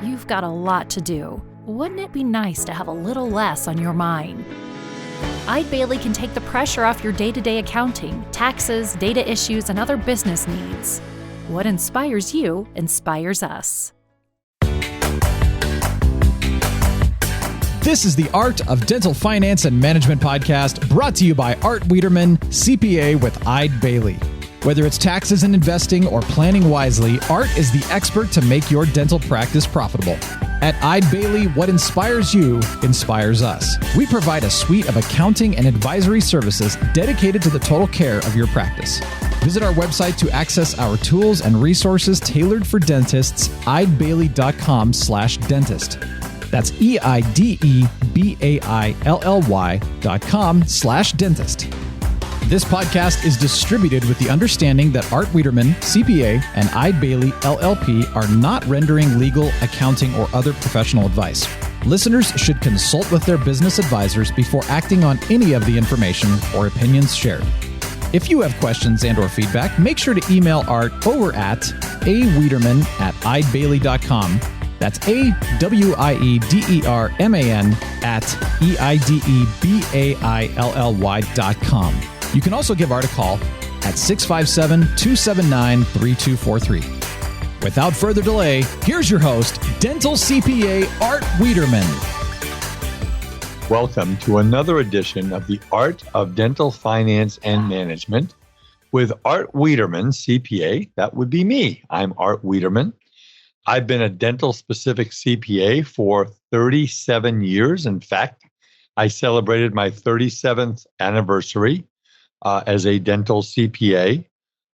You've got a lot to do. Wouldn't it be nice to have a little less on your mind? Eide Bailly can take the pressure off your day-to-day accounting, taxes, data issues, and other business needs. What inspires you inspires us. This is the Art of Dental Finance and Management podcast, brought to you by Art Wiederman, CPA with Eide Bailly. Whether it's taxes and investing or planning wisely, Art is the expert to make your dental practice profitable. At Eide Bailly, what inspires you inspires us. We provide a suite of accounting and advisory services dedicated to the total care of your practice. Visit our website to access our tools and resources tailored for dentists, eidebailly.com/dentist. That's EIDEBAILLY.com/dentist. This podcast is distributed with the understanding that Art Wiederman, CPA, and Eide Bailly, LLP are not rendering legal, accounting, or other professional advice. Listeners should consult with their business advisors before acting on any of the information or opinions shared. If you have questions and or feedback, make sure to email Art over at awiederman@eidebailly.com. That's AWIEDERMAN at EIDEBAILLY.com. You can also give Art a call at 657-279-3243. Without further delay, here's your host, Dental CPA Art Wiederman. Welcome to another edition of the Art of Dental Finance and Management with Art Wiederman, CPA. That would be me. I'm Art Wiederman. I've been a dental-specific CPA for 37 years. In fact, I celebrated my 37th anniversary as a dental CPA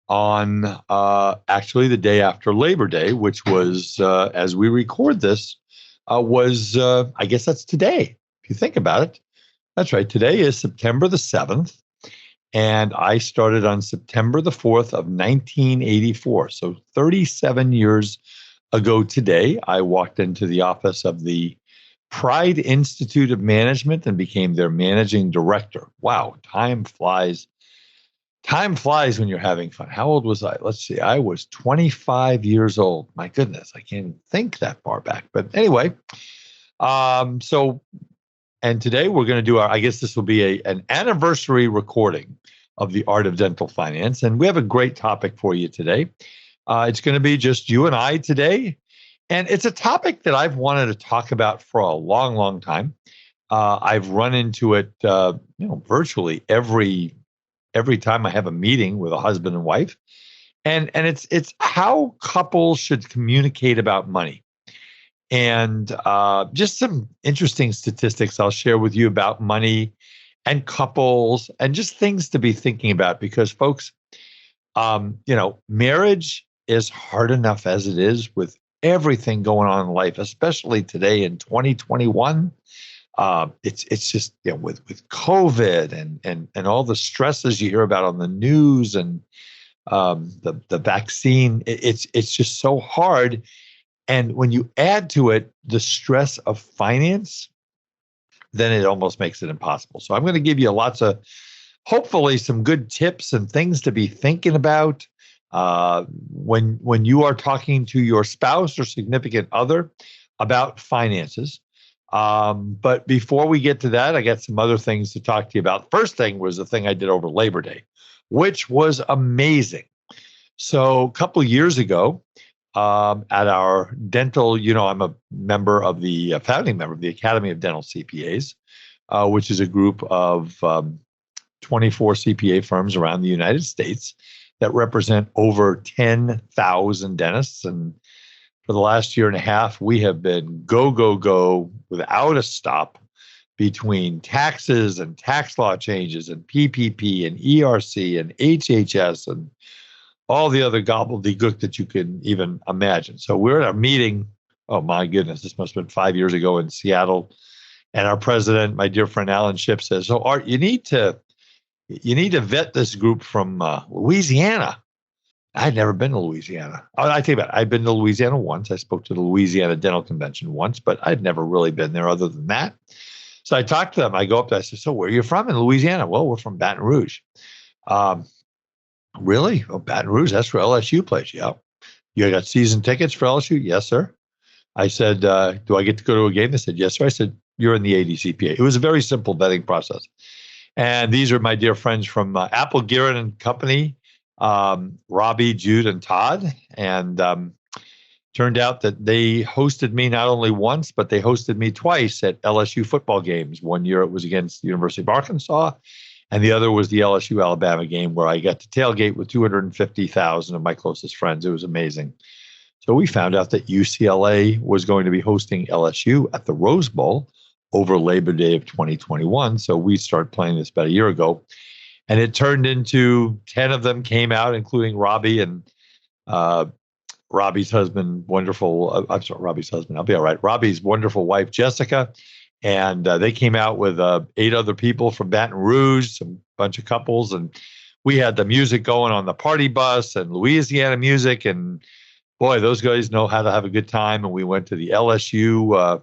on actually the day after Labor Day, which was, as we record this, I guess that's today. If you think about it, that's right. Today is September the 7th, and I started on September the 4th of 1984. So 37 years ago today, I walked into the office of the Pride Institute of Management and became their managing director. Wow, time flies. Time flies when you're having fun. How old was I? Let's see. I was 25 years old. My goodness, I can't even think that far back. But anyway, and today we're going to do I guess this will be an anniversary recording of the Art of Dental Finance. And we have a great topic for you today. It's going to be just you and I today. And it's a topic that I've wanted to talk about for a long, long time. I've run into it, virtually every time I have a meeting with a husband and wife. And it's how couples should communicate about money. And just some interesting statistics I'll share with you about money and couples and just things to be thinking about because folks, marriage is hard enough as it is with everything going on in life, especially today in 2021. It's just with COVID and all the stresses you hear about on the news and the vaccine. It's just so hard. And when you add to it the stress of finance, then it almost makes it impossible. So I'm going to give you hopefully some good tips and things to be thinking about when you are talking to your spouse or significant other about finances. But before we get to that, I got some other things to talk to you about. First thing was the thing I did over Labor Day, which was amazing. So a couple of years ago, at our dental, I'm a founding member of the Academy of Dental CPAs, which is a group of 24 CPA firms around the United States that represent over 10,000 dentists. And for the last year and a half, we have been go without a stop between taxes and tax law changes and PPP and ERC and HHS and all the other gobbledygook that you can even imagine. So we're at a meeting, oh my goodness, this must have been 5 years ago in Seattle. And our president, my dear friend Alan Shipp, says, so Art, you need to vet this group from Louisiana. I'd never been to Louisiana. I tell you about it. I'd been to Louisiana once. I spoke to the Louisiana Dental Convention once, but I'd never really been there other than that. So I talked to them. I go up there. I said, so where are you from in Louisiana? Well, we're from Baton Rouge. Really? Oh, Baton Rouge, that's where LSU plays. Yeah. You got season tickets for LSU? Yes, sir. I said, do I get to go to a game? They said, yes, sir. I said, you're in the DCPA. It was a very simple vetting process. And these are my dear friends from Apple, Garrett and Company, Robbie, Jude, and Todd. And turned out that they hosted me not only once, but they hosted me twice at LSU football games. One year it was against the University of Arkansas, and the other was the LSU Alabama game where I got to tailgate with 250,000 of my closest friends. It was amazing. So we found out that UCLA was going to be hosting LSU at the Rose Bowl over Labor Day of 2021. So we started playing this about a year ago. And it turned into 10 of them came out, including Robbie and Robbie's husband, wonderful. I'm sorry, Robbie's husband. I'll be all right. Robbie's wonderful wife, Jessica. And they came out with 8 other people from Baton Rouge, some bunch of couples. And we had the music going on the party bus and Louisiana music. And boy, those guys know how to have a good time. And we went to the LSU.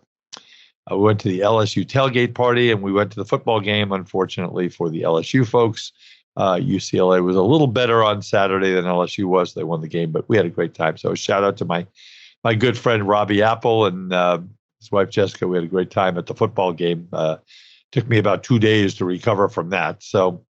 We went to the LSU tailgate party, and we went to the football game. Unfortunately for the LSU folks, UCLA was a little better on Saturday than LSU was. They won the game, but we had a great time. So shout out to my good friend Robbie Apple and his wife Jessica. We had a great time at the football game. Took me about 2 days to recover from that. So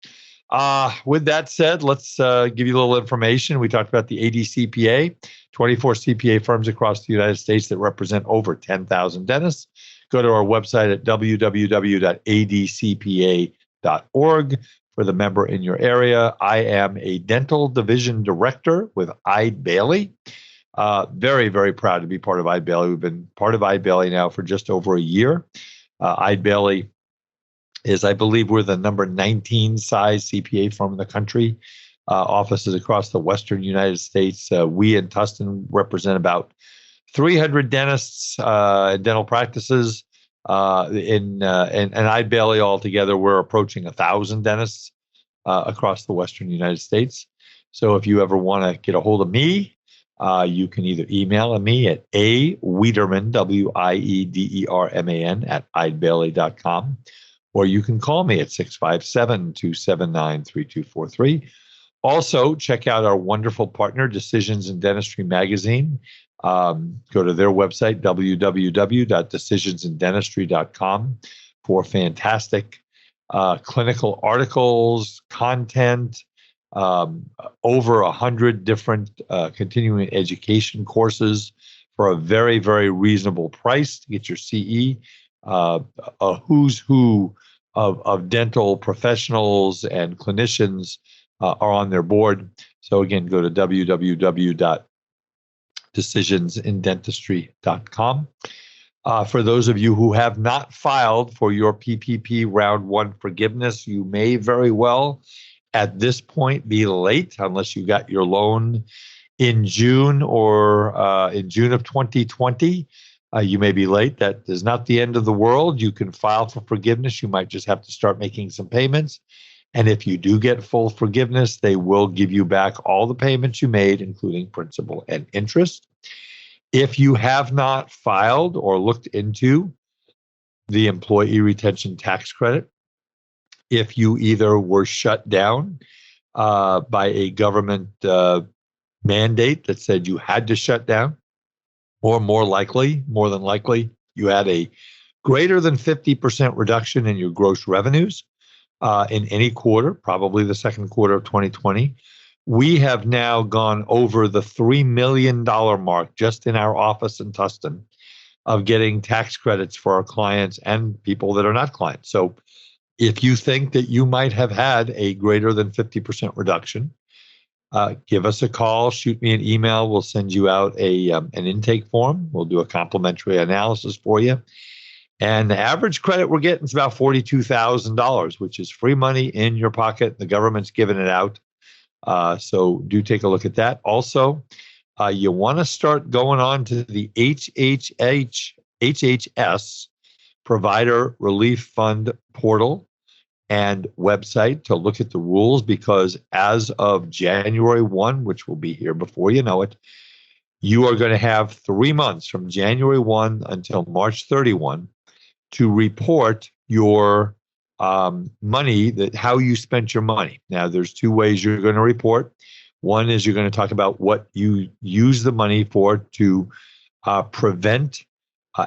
with that said, let's give you a little information. We talked about the ADCPA, 24 CPA firms across the United States that represent over 10,000 dentists. Go to our website at www.adcpa.org for the member in your area. I am a dental division director with Eide Bailey. Very, very proud to be part of Eide Bailey. We've been part of Eide Bailey now for just over a year. Eide Bailey is, I believe, we're the number 19 size CPA firm in the country. Offices across the Western United States. We in Tustin represent about 300 dentists and dental practices. In Eide Bailey altogether, we're approaching 1,000 dentists across the Western United States. So if you ever want to get a hold of me, you can either email me at Wiederman, Wiederman, at eidebailey.com, or you can call me at 657-279-3243. Also, check out our wonderful partner, Decisions in Dentistry Magazine. Go to their website, www.decisionsindentistry.com, for fantastic clinical articles, content, over 100 different continuing education courses for a very, very reasonable price to get your CE. A who's who of dental professionals and clinicians are on their board. So again, go to www.decisionsindentistry.com. For those of you who have not filed for your PPP Round 1 forgiveness, you may very well at this point be late unless you got your loan in June or in June of 2020. You may be late. That is not the end of the world. You can file for forgiveness. You might just have to start making some payments. And if you do get full forgiveness, they will give you back all the payments you made, including principal and interest. If you have not filed or looked into the employee retention tax credit, if you either were shut down by a government mandate that said you had to shut down, or more than likely, you had a greater than 50% reduction in your gross revenues in any quarter, probably the second quarter of 2020. We have now gone over the $3 million mark just in our office in Tustin of getting tax credits for our clients and people that are not clients. So if you think that you might have had a greater than 50% reduction, give us a call, shoot me an email. We'll send you out an intake form. We'll do a complimentary analysis for you. And the average credit we're getting is about $42,000, which is free money in your pocket. The government's giving it out. So do take a look at that. Also, you want to start going on to the HHS Provider Relief Fund portal and website to look at the rules, because as of January 1, which will be here before you know it, you are going to have 3 months from January 1 until March 31 to report your money, how you spent your money. Now, there's 2 ways you're going to report. One is you're going to talk about what you use the money for to prevent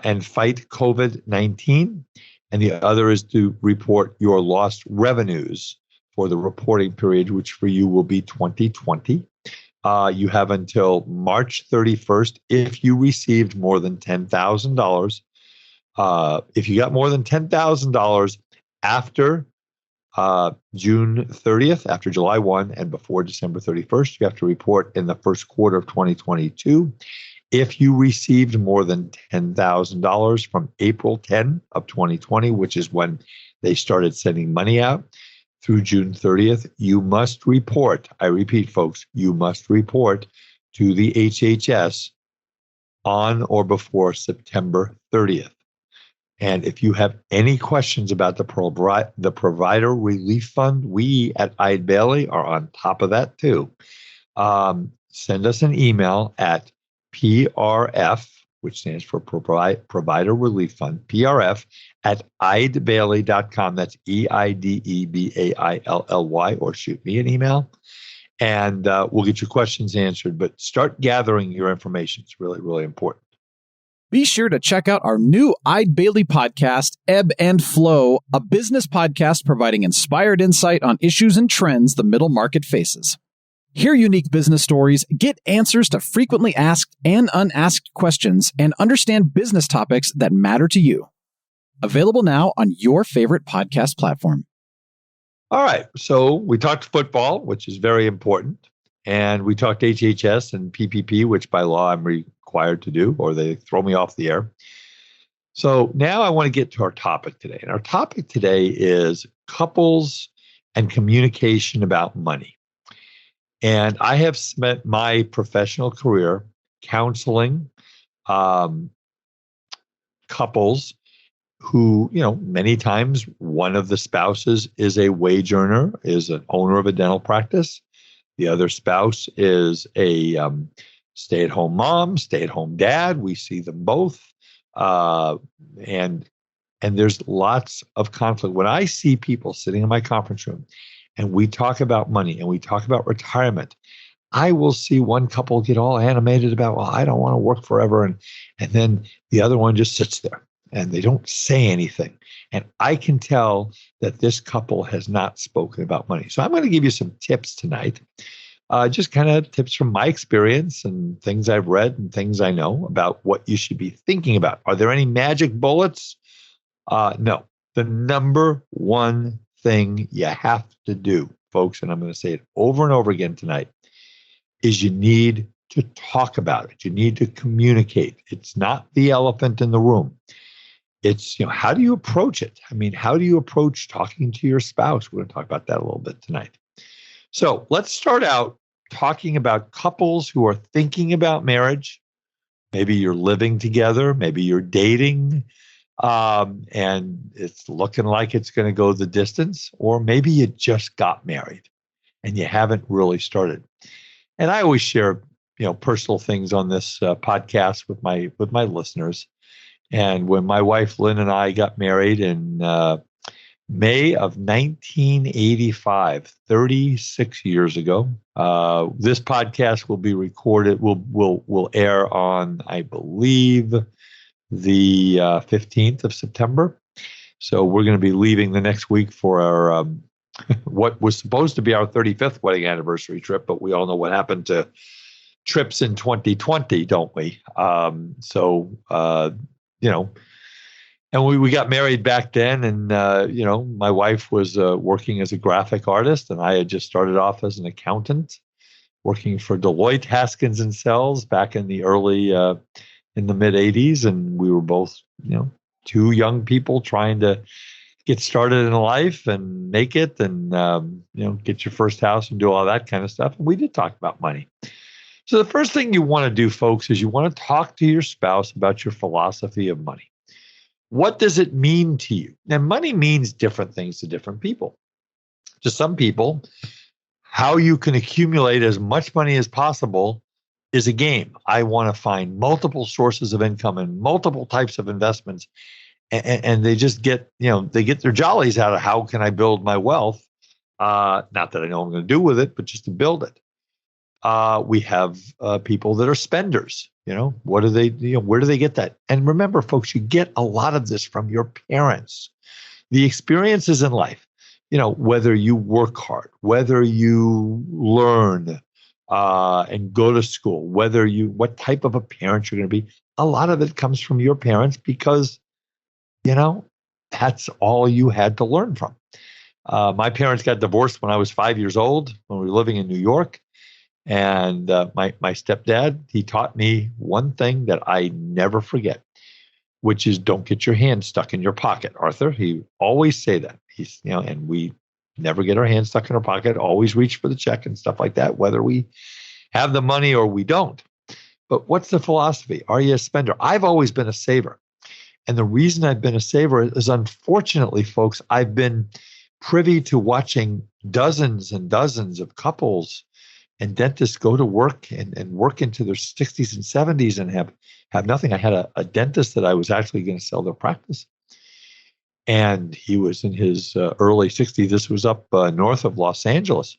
and fight COVID-19. And the other is to report your lost revenues for the reporting period, which for you will be 2020. You have until March 31st if you received more than $10,000. If you got more than $10,000 after June 30th, after July 1, and before December 31st, you have to report in the first quarter of 2022. If you received more than $10,000 from April 10 of 2020, which is when they started sending money out, through June 30th, you must report. I repeat, folks, you must report to the HHS on or before September 30th. And if you have any questions about the Provider Relief Fund, we at Eide Bailly are on top of that too. Send us an email at PRF, which stands for Provider Relief Fund, PRF at eidebailly.com. That's EIDEBAILLY, or shoot me an email, and we'll get your questions answered. But start gathering your information. It's really, really important. Be sure to check out our new Eide Bailly podcast, Ebb and Flow, a business podcast providing inspired insight on issues and trends the middle market faces. Hear unique business stories, get answers to frequently asked and unasked questions, and understand business topics that matter to you. Available now on your favorite podcast platform. All right. So we talked football, which is very important. And we talked HHS and PPP, which by law I'm required to do, or they throw me off the air. So now I want to get to our topic today. And our topic today is couples and communication about money. And I have spent my professional career counseling couples who, many times one of the spouses is a wage earner, is an owner of a dental practice. The other spouse is a stay-at-home mom, stay-at-home dad. We see them both. And there's lots of conflict. When I see people sitting in my conference room and we talk about money and we talk about retirement, I will see one couple get all animated about, well, I don't want to work forever. And then the other one just sits there and they don't say anything. And I can tell that this couple has not spoken about money. So I'm going to give you some tips tonight, just kind of tips from my experience and things I've read and things I know about what you should be thinking about. Are there any magic bullets? No. The number one thing you have to do, folks, and I'm going to say it over and over again tonight, is you need to talk about it. You need to communicate. It's not the elephant in the room. It's, how do you approach it? I mean, how do you approach talking to your spouse? We're going to talk about that a little bit tonight. So let's start out talking about couples who are thinking about marriage. Maybe you're living together. Maybe you're dating. And it's looking like it's going to go the distance, or maybe you just got married and you haven't really started. And I always share, personal things on this podcast with my listeners. And when my wife Lynn and I got married in May of 1985, 36 years ago, this podcast will be recorded. Will air on, I believe, the 15th of September. So we're going to be leaving the next week for our what was supposed to be our 35th wedding anniversary trip, but we all know what happened to trips in 2020, don't we? And we got married back then, and my wife was working as a graphic artist, and I had just started off as an accountant, working for Deloitte Haskins and Sells back in the in the mid 80s, and we were both, two young people trying to get started in life and make it, and get your first house and do all that kind of stuff. And we did talk about money. So the first thing you want to do, folks, is you want to talk to your spouse about your philosophy of money. What does it mean to you? Now, money means different things to different people. To some people, how you can accumulate as much money as possible is a game. I want to find multiple sources of income and multiple types of investments. And they just get, they get their jollies out of how can I build my wealth? Not that I know what I'm going to do with it, but just to build it. We have people that are spenders. What do they, where do they get that? And remember, folks, you get a lot of this from your parents. The experiences in life, whether you work hard, whether you learn and go to school, what type of a parent you're going to be, a lot of it comes from your parents because, that's all you had to learn from. My parents got divorced when I was 5 years old when we were living in New York. And my stepdad, he taught me one thing that I never forget, which is don't get your hand stuck in your pocket, Arthur. He always say that. And we never get our hands stuck in our pocket, always reach for the check and stuff like that, whether we have the money or we don't. But what's the philosophy? Are you a spender? I've always been a saver. And the reason I've been a saver is, unfortunately, folks, I've been privy to watching dozens and dozens of couples and dentists go to work and work into their 60s and 70s and have nothing. I had a dentist that I was actually going to sell their practice. And he was in his early 60s. This was up north of Los Angeles.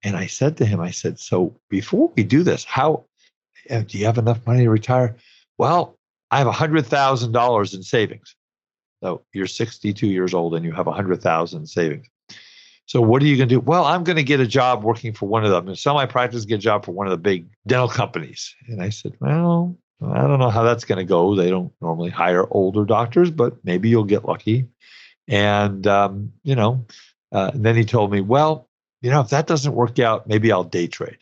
And I said to him, so before we do this, do you have enough money to retire? Well, I have $100,000 in savings. So you're 62 years old and you have $100,000 in savings. So what are you going to do? Well, I'm going to get a job working for one of them and sell my practice, get a job for one of the big dental companies. And I said, well, I don't know how that's going to go. They don't normally hire older doctors, but maybe you'll get lucky. And, and then he told me, well, if that doesn't work out, maybe I'll day trade.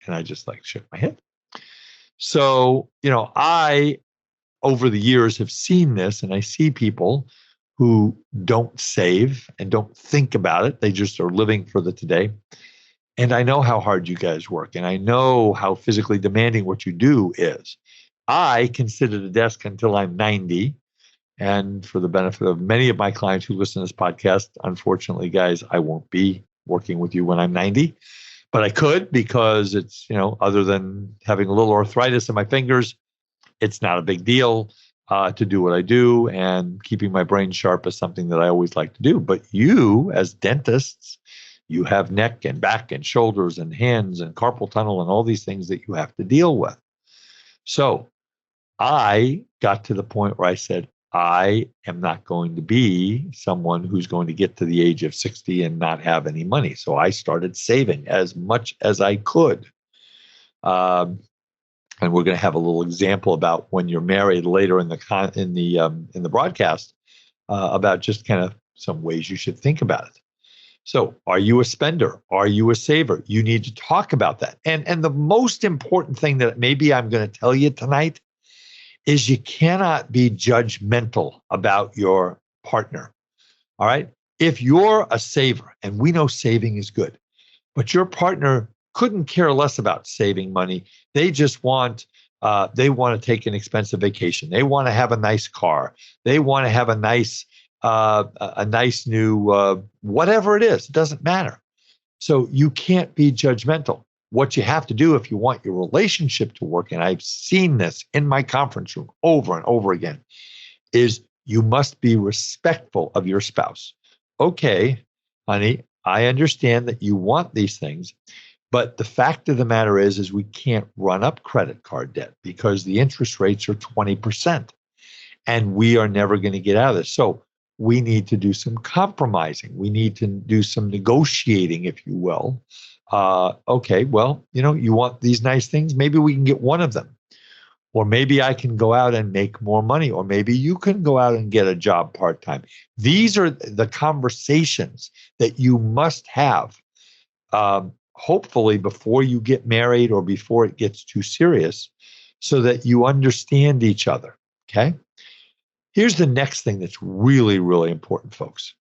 And I just shook my head. So, I, over the years, have seen this, and I see people who don't save and don't think about it. They just are living for the today. And I know how hard you guys work, and I know how physically demanding what you do is. I can sit at a desk until I'm 90. And for the benefit of many of my clients who listen to this podcast, unfortunately, guys, I won't be working with you when I'm 90. But I could, because it's, other than having a little arthritis in my fingers, it's not a big deal to do what I do, and keeping my brain sharp is something that I always like to do. But you, as dentists, you have neck and back and shoulders and hands and carpal tunnel and all these things that you have to deal with. So I got to the point where I said, I am not going to be someone who's going to get to the age of 60 and not have any money. So I started saving as much as I could. And we're going to have a little example about when you're married later in the broadcast about just kind of some ways you should think about it. So, are you a spender? Are you a saver? You need to talk about that. And the most important thing that maybe I'm going to tell you tonight is you cannot be judgmental about your partner. All right? If you're a saver, and we know saving is good, but your partner couldn't care less about saving money. They just want to take an expensive vacation. They want to have a nice car. They want to have a nice new whatever it is. It doesn't matter. So you can't be judgmental. What you have to do if you want your relationship to work, and I've seen this in my conference room over and over again, is you must be respectful of your spouse. Okay, honey, I understand that you want these things, but the fact of the matter is we can't run up credit card debt because the interest rates are 20%, and we are never going to get out of this. So we need to do some compromising. We need to do some negotiating, if you will. Okay, well, you want these nice things. Maybe we can get one of them. Or maybe I can go out and make more money. Or maybe you can go out and get a job part-time. These are the conversations that you must have, hopefully before you get married or before it gets too serious, so that you understand each other, okay? Here's the next thing that's really, really important, folks.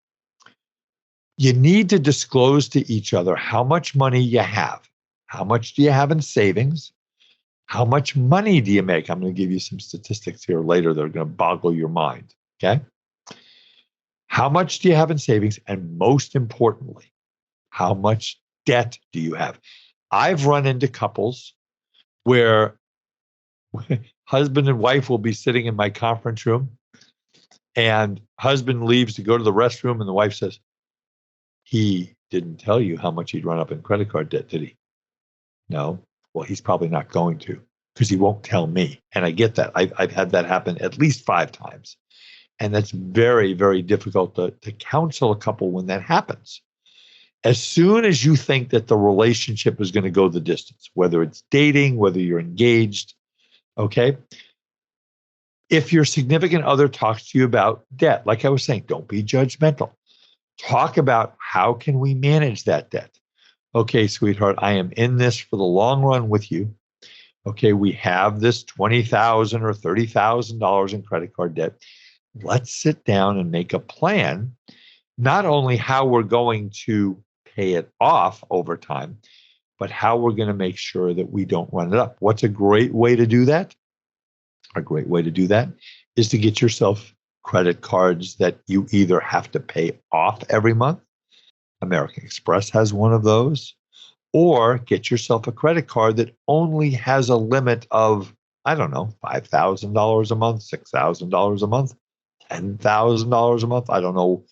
You need to disclose to each other how much money you have. How much do you have in savings? How much money do you make? I'm going to give you some statistics here later that are going to boggle your mind, okay? How much do you have in savings? And most importantly, how much debt do you have? I've run into couples where husband and wife will be sitting in my conference room, and husband leaves to go to the restroom, and the wife says, he didn't tell you how much he'd run up in credit card debt, did he? No. Well, he's probably not going to. because he won't tell me. And I get that. I've had that happen at least 5 times. And that's very, very difficult to counsel a couple when that happens. As soon as you think that the relationship is going to go the distance, whether it's dating, whether you're engaged, okay? If your significant other talks to you about debt, like I was saying, don't be judgmental. Talk about how can we manage that debt. Okay, sweetheart, I am in this for the long run with you. Okay, we have this $20,000 or $30,000 in credit card debt. Let's sit down and make a plan, not only how we're going to pay it off over time, but how we're going to make sure that we don't run it up. What's a great way to do that? A great way to do that is to get yourself credit cards that you either have to pay off every month. American Express has one of those. Or get yourself a credit card that only has a limit of, I don't know, $5,000 a month, $6,000 a month, $10,000 a month. I don't know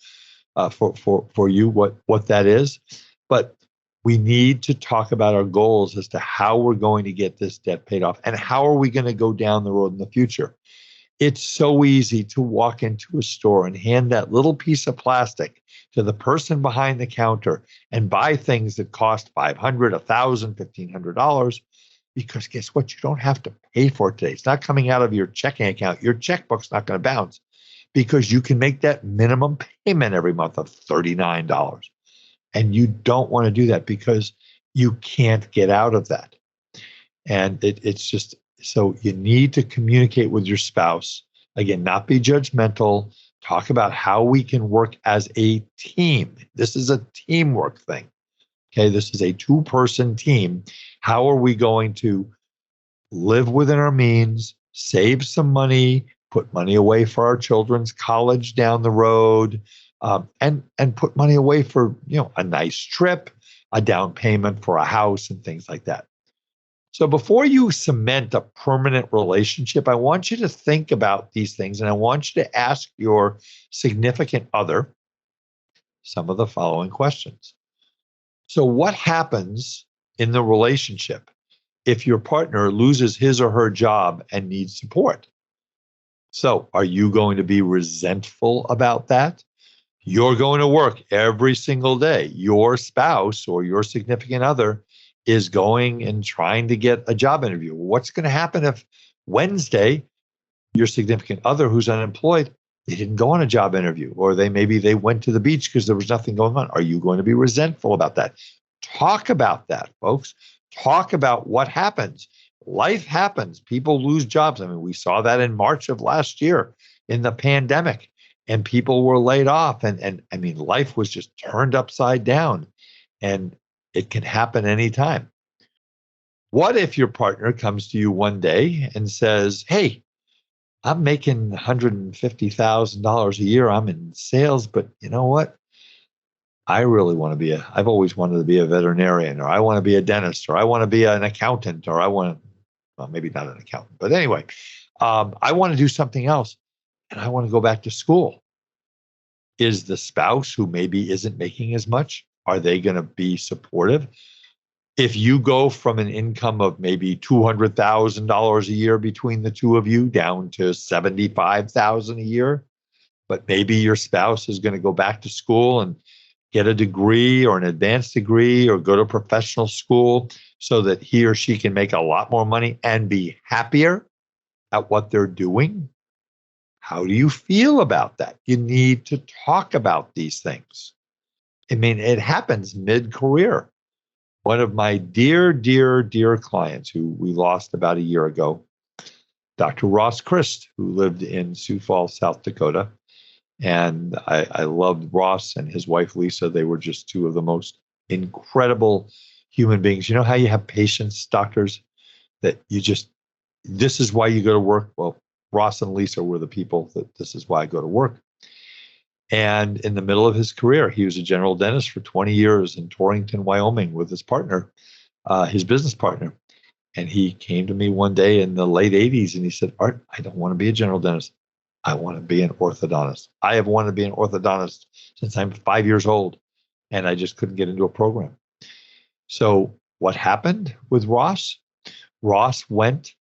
for you what that is. But we need to talk about our goals as to how we're going to get this debt paid off and how are we going to go down the road in the future. It's so easy to walk into a store and hand that little piece of plastic to the person behind the counter and buy things that cost $500, $1,000, $1,500, because guess what? You don't have to pay for it today. It's not coming out of your checking account. Your checkbook's not going to bounce because you can make that minimum payment every month of $39. And you don't want to do that because you can't get out of that. And it's just, so you need to communicate with your spouse. Again, not be judgmental. Talk about how we can work as a team. This is a teamwork thing. Okay, this is a 2-person team. How are we going to live within our means, save some money, put money away for our children's college down the road, and put money away for a nice trip, a down payment for a house, and things like that. So before you cement a permanent relationship, I want you to think about these things, and I want you to ask your significant other some of the following questions. So what happens in the relationship if your partner loses his or her job and needs support? So are you going to be resentful about that? You're going to work every single day. Your spouse or your significant other is going and trying to get a job interview. What's going to happen if Wednesday, your significant other who's unemployed, they didn't go on a job interview, or maybe they went to the beach because there was nothing going on? Are you going to be resentful about that? Talk about that, folks. Talk about what happens. Life happens. People lose jobs. I mean, we saw that in March of last year in the pandemic, and people were laid off. And I mean, life was just turned upside down, and it can happen anytime. What if your partner comes to you one day and says, hey, I'm making $150,000 a year. I'm in sales, but you know what? I really want to be I've always wanted to be a veterinarian, or I want to be a dentist, or I want to be an accountant, or I want to, well, maybe not an accountant, but anyway, I want to do something else, and I want to go back to school. Is the spouse who maybe isn't making as much, are they going to be supportive? If you go from an income of maybe $200,000 a year between the two of you down to $75,000 a year, but maybe your spouse is going to go back to school and get a degree or an advanced degree or go to professional school so that he or she can make a lot more money and be happier at what they're doing. How do you feel about that? You need to talk about these things. I mean, it happens mid-career. One of my dear, dear, dear clients who we lost about a year ago, Dr. Ross Christ, who lived in Sioux Falls, South Dakota. And I loved Ross and his wife, Lisa. They were just two of the most incredible human beings. You know how you have patients, doctors, that this is why you go to work? Well, Ross and Lisa were the people that this is why I go to work. And in the middle of his career, he was a general dentist for 20 years in Torrington, Wyoming with his partner, his business partner. And he came to me one day in the late 80s and he said, Art, I don't want to be a general dentist. I want to be an orthodontist. I have wanted to be an orthodontist since I'm 5 years old, and I just couldn't get into a program. So what happened with Ross? Ross went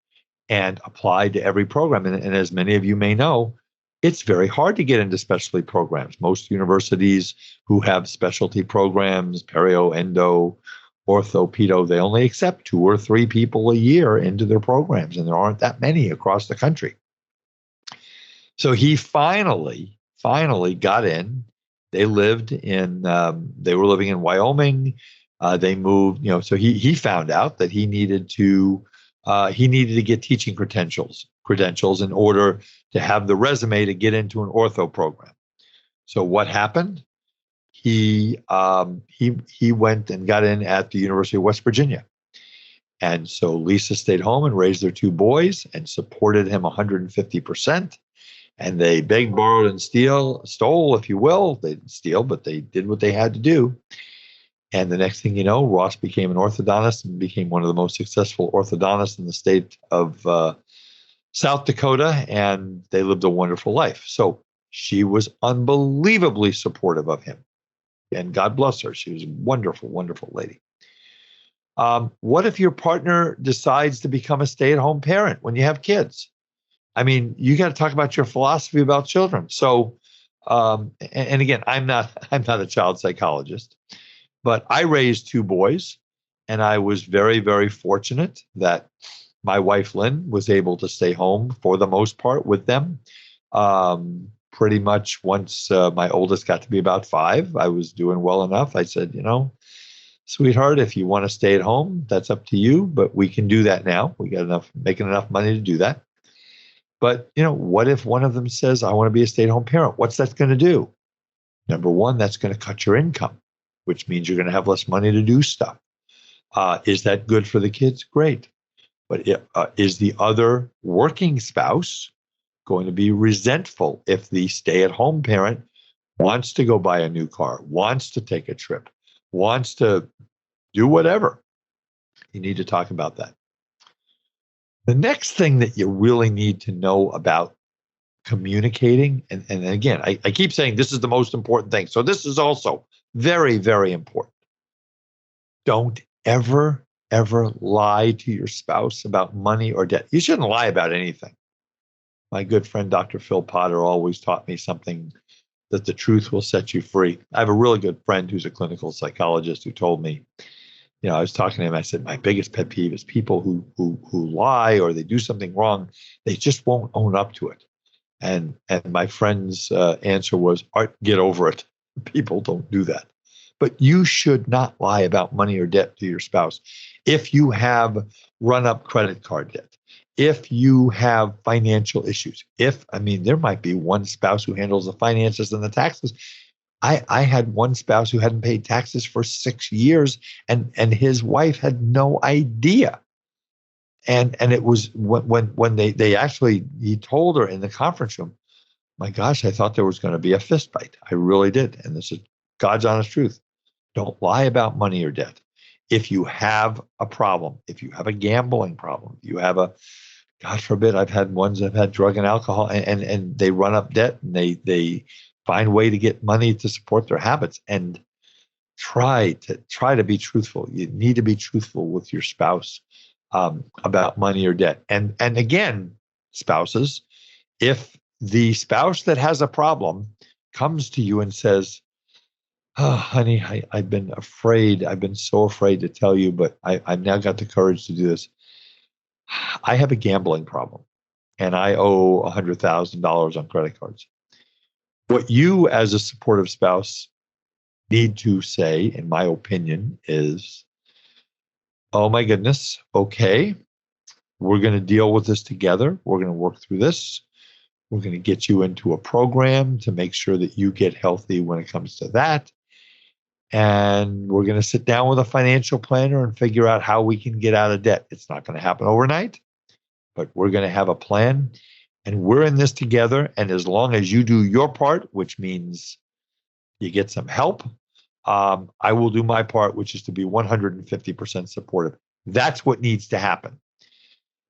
and applied to every program. And as many of you may know, it's very hard to get into specialty programs. Most universities who have specialty programs, perio, endo, ortho, pedo, they only accept 2 or 3 people a year into their programs, and there aren't that many across the country. So he finally got in. They lived in, they were living in Wyoming. They moved, so he found out that he needed to get teaching credentials in order to have the resume to get into an ortho program. So what happened? He went and got in at the University of West Virginia. And so Lisa stayed home and raised their 2 boys and supported him 150%. And they begged, borrowed, and stole, if you will. They didn't steal, but they did what they had to do. And the next thing you know, Ross became an orthodontist and became one of the most successful orthodontists in the state of South Dakota, and they lived a wonderful life. So she was unbelievably supportive of him. And God bless her. She was a wonderful, wonderful lady. What if your partner decides to become a stay-at-home parent when you have kids? I mean, you got to talk about your philosophy about children. So, and again, I'm not a child psychologist, but I raised 2 boys, and I was very, very fortunate that my wife, Lynn, was able to stay home for the most part with them. Pretty much once my oldest got to be about 5, I was doing well enough. I said, sweetheart, if you want to stay at home, that's up to you, but we can do that now. We got making enough money to do that. But, what if one of them says, I want to be a stay-at-home parent? What's that going to do? Number one, that's going to cut your income, which means you're going to have less money to do stuff. Is that good for the kids? Great. But is the other working spouse going to be resentful if the stay-at-home parent wants to go buy a new car, wants to take a trip, wants to do whatever? You need to talk about that. The next thing that you really need to know about communicating, and again, I keep saying this is the most important thing. So this is also very, very important. Don't ever lie to your spouse about money or debt. You shouldn't lie about anything. My good friend, Dr. Phil Potter, always taught me something, that the truth will set you free. I have a really good friend who's a clinical psychologist who told me, I was talking to him, I said, my biggest pet peeve is people who lie or they do something wrong. They just won't own up to it. And my friend's answer was, Art, get over it. People don't do that. But you should not lie about money or debt to your spouse. If you have run-up credit card debt, if you have financial issues, there might be one spouse who handles the finances and the taxes. I had one spouse who hadn't paid taxes for 6 years, and his wife had no idea. And it was when he told her in the conference room, my gosh, I thought there was going to be a fist fight. I really did. And this is God's honest truth. Don't lie about money or debt. If you have a problem, if you have a gambling problem, you have God forbid, I've had ones that have had drug and alcohol, and they run up debt, and they find a way to get money to support their habits, and try to be truthful. You need to be truthful with your spouse about money or debt. And again, spouses, if the spouse that has a problem comes to you and says, oh, honey, I've been so afraid to tell you, but I've now got the courage to do this. I have a gambling problem, and I owe $100,000 on credit cards. What you, as a supportive spouse, need to say, in my opinion, is, oh my goodness, okay, we're going to deal with this together. We're going to work through this. We're going to get you into a program to make sure that you get healthy when it comes to that. And we're going to sit down with a financial planner and figure out how we can get out of debt. It's not going to happen overnight, but we're going to have a plan. And we're in this together. And as long as you do your part, which means you get some help, I will do my part, which is to be 150% supportive. That's what needs to happen.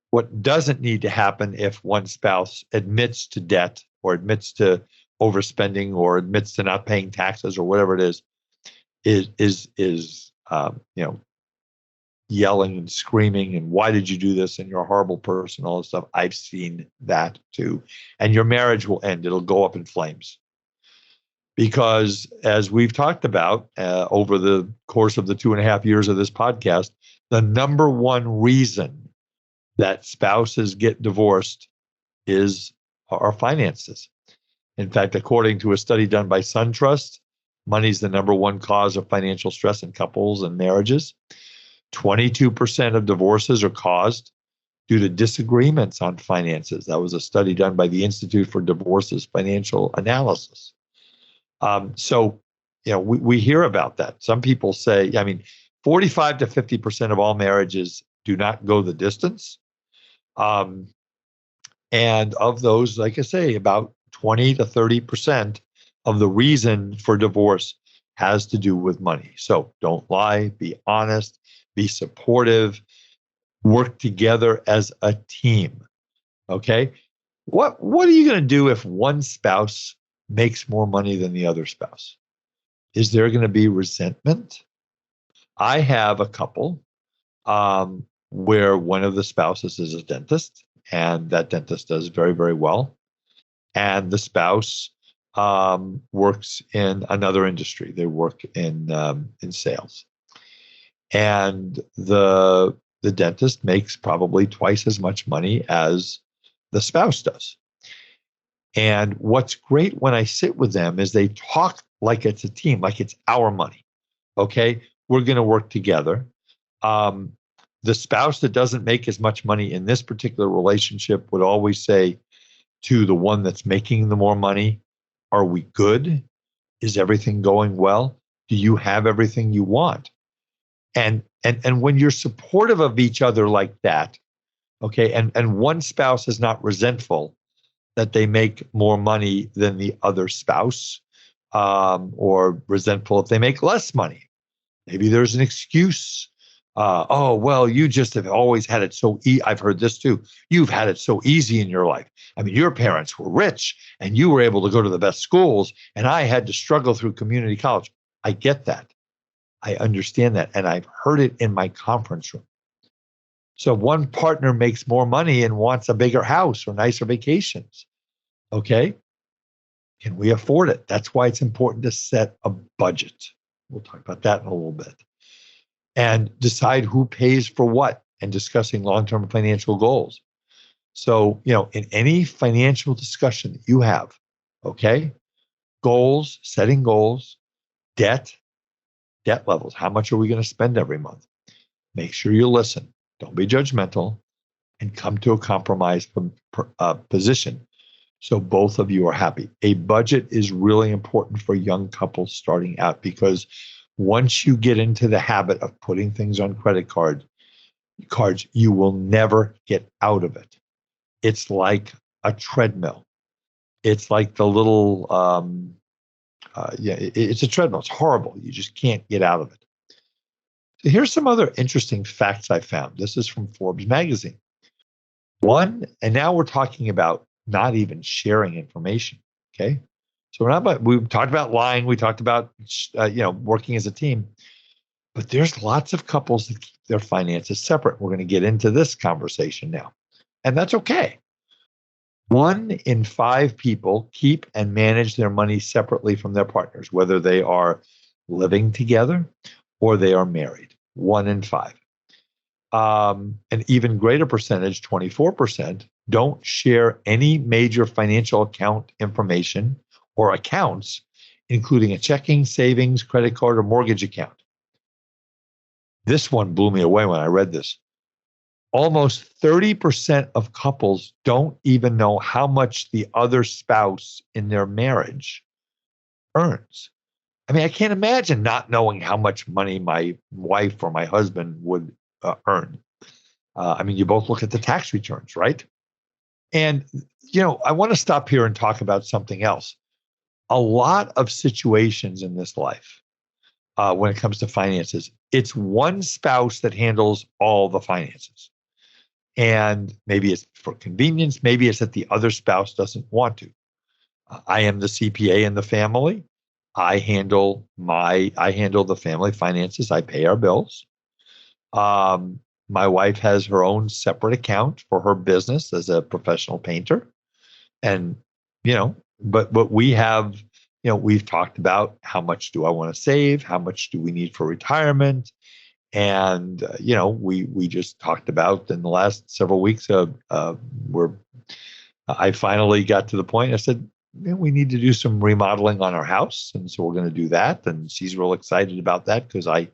What doesn't need to happen, if one spouse admits to debt or admits to overspending or admits to not paying taxes or whatever it is yelling and screaming and why did you do this and you're a horrible person, all this stuff. I've seen that too. And your marriage will end. It'll go up in flames. Because as we've talked about over the course of the 2.5 years of this podcast, the number one reason that spouses get divorced is our finances. In fact, according to a study done by SunTrust, money is the number one cause of financial stress in couples and marriages. 22% of divorces are caused due to disagreements on finances. That was a study done by the Institute for Divorce's Financial Analysis. So, we hear about that. Some people say, 45 to 50% of all marriages do not go the distance. And of those, like I say, about 20 to 30% of the reason for divorce has to do with money. So don't lie, be honest, be supportive, work together as a team. Okay? What are you going to do if one spouse makes more money than the other spouse? Is there going to be resentment? I have a couple where one of the spouses is a dentist, and that dentist does very, very well. And the spouse works in another industry. They work in sales. And the dentist makes probably twice as much money as the spouse does. And what's great when I sit with them is they talk like it's a team, like it's our money. Okay, we're going to work together. The spouse that doesn't make as much money in this particular relationship would always say to the one that's making the more money, are we good? Is everything going well? Do you have everything you want? And when you're supportive of each other like that, okay, and one spouse is not resentful that they make more money than the other spouse, or resentful if they make less money. Maybe there's an excuse. Oh, well, you just have always had it so easy. I've heard this too. You've had it so easy in your life. Your parents were rich and you were able to go to the best schools, and I had to struggle through community college. I get that. I understand that. And I've heard it in my conference room. So one partner makes more money and wants a bigger house or nicer vacations. Okay. Can we afford it? That's why it's important to set a budget. We'll talk about that in a little bit. And decide who pays for what, and discussing long-term financial goals. So, in any financial discussion that you have, okay, goals, setting goals, debt levels. How much are we going to spend every month? Make sure you listen. Don't be judgmental, and come to a compromise position so both of you are happy. A budget is really important for young couples starting out, because once you get into the habit of putting things on credit cards, you will never get out of it. It's like a treadmill. It's like the little, it's a treadmill. It's horrible. You just can't get out of it. So here's some other interesting facts I found. This is from Forbes magazine. One, and now we're talking about not even sharing information. Okay. So we talked about lying. We talked about, working as a team, but there's lots of couples that keep their finances separate. We're going to get into this conversation now, and that's okay. 1 in 5 people keep and manage their money separately from their partners, whether they are living together or they are married. 1 in 5. An even greater percentage, 24%, don't share any major financial account information or accounts, including a checking, savings, credit card, or mortgage account. This one blew me away when I read this. Almost 30% of couples don't even know how much the other spouse in their marriage earns. I can't imagine not knowing how much money my wife or my husband would earn. You both look at the tax returns, right? And, I want to stop here and talk about something else. A lot of situations in this life, when it comes to finances, it's one spouse that handles all the finances. And maybe it's for convenience. Maybe it's that the other spouse doesn't want to. I am the CPA in the family. I handle the family finances. I pay our bills. My wife has her own separate account for her business as a professional painter. And, but we have, we've talked about how much do I want to save? How much do we need for retirement? And, we just talked about in the last several weeks, I finally got to the point. I said, we need to do some remodeling on our house. And so we're going to do that. And she's real excited about that because I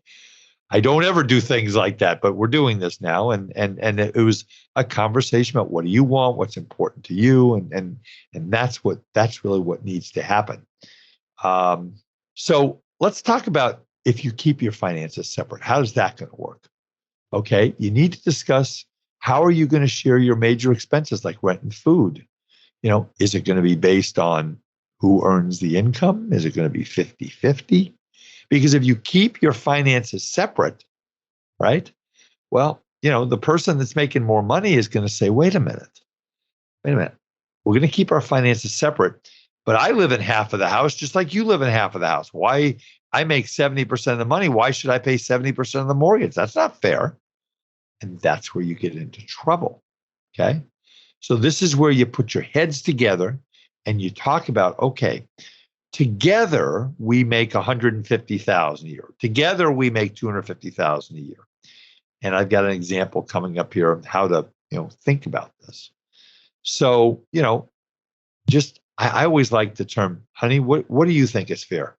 don't ever do things like that, but we're doing this now. And it was a conversation about what do you want? What's important to you? And that's really what needs to happen. So let's talk about if you keep your finances separate, how is that going to work? Okay. You need to discuss how are you going to share your major expenses like rent and food? Is it going to be based on who earns the income? Is it going to be 50-50? Because if you keep your finances separate, right? Well, the person that's making more money is going to say, wait a minute. We're going to keep our finances separate, but I live in half of the house just like you live in half of the house. Why? I make 70% of the money. Why should I pay 70% of the mortgage? That's not fair. And that's where you get into trouble. Okay. So this is where you put your heads together and you talk about, okay, together we make $150,000 a year. Together we make $250,000 a year. And I've got an example coming up here of how to, think about this. So, I always like the term, honey, what do you think is fair?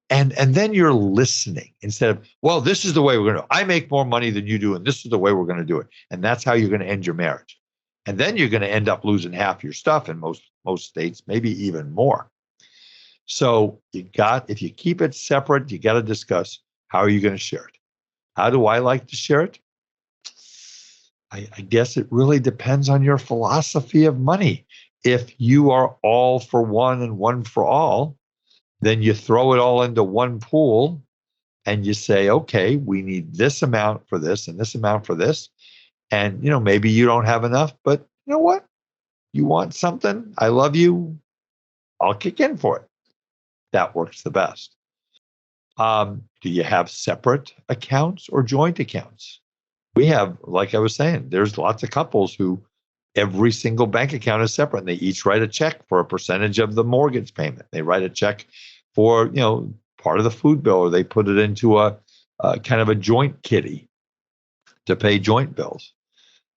And then you're listening instead of, well, this is the way we're going to, I make more money than you do, and this is the way we're going to do it. And that's how you're going to end your marriage. And then you're going to end up losing half your stuff in most states, maybe even more. So if you keep it separate, you got to discuss how are you going to share it? How do I like to share it? I guess it really depends on your philosophy of money. If you are all for one and one for all, then you throw it all into one pool and you say, okay, we need this amount for this and this amount for this. And, maybe you don't have enough, but you know what? You want something? I love you. I'll kick in for it. That works the best. Do you have separate accounts or joint accounts? We have, like I was saying, there's lots of couples who every single bank account is separate and they each write a check for a percentage of the mortgage payment. They write a check for, part of the food bill, or they put it into a kind of a joint kitty to pay joint bills.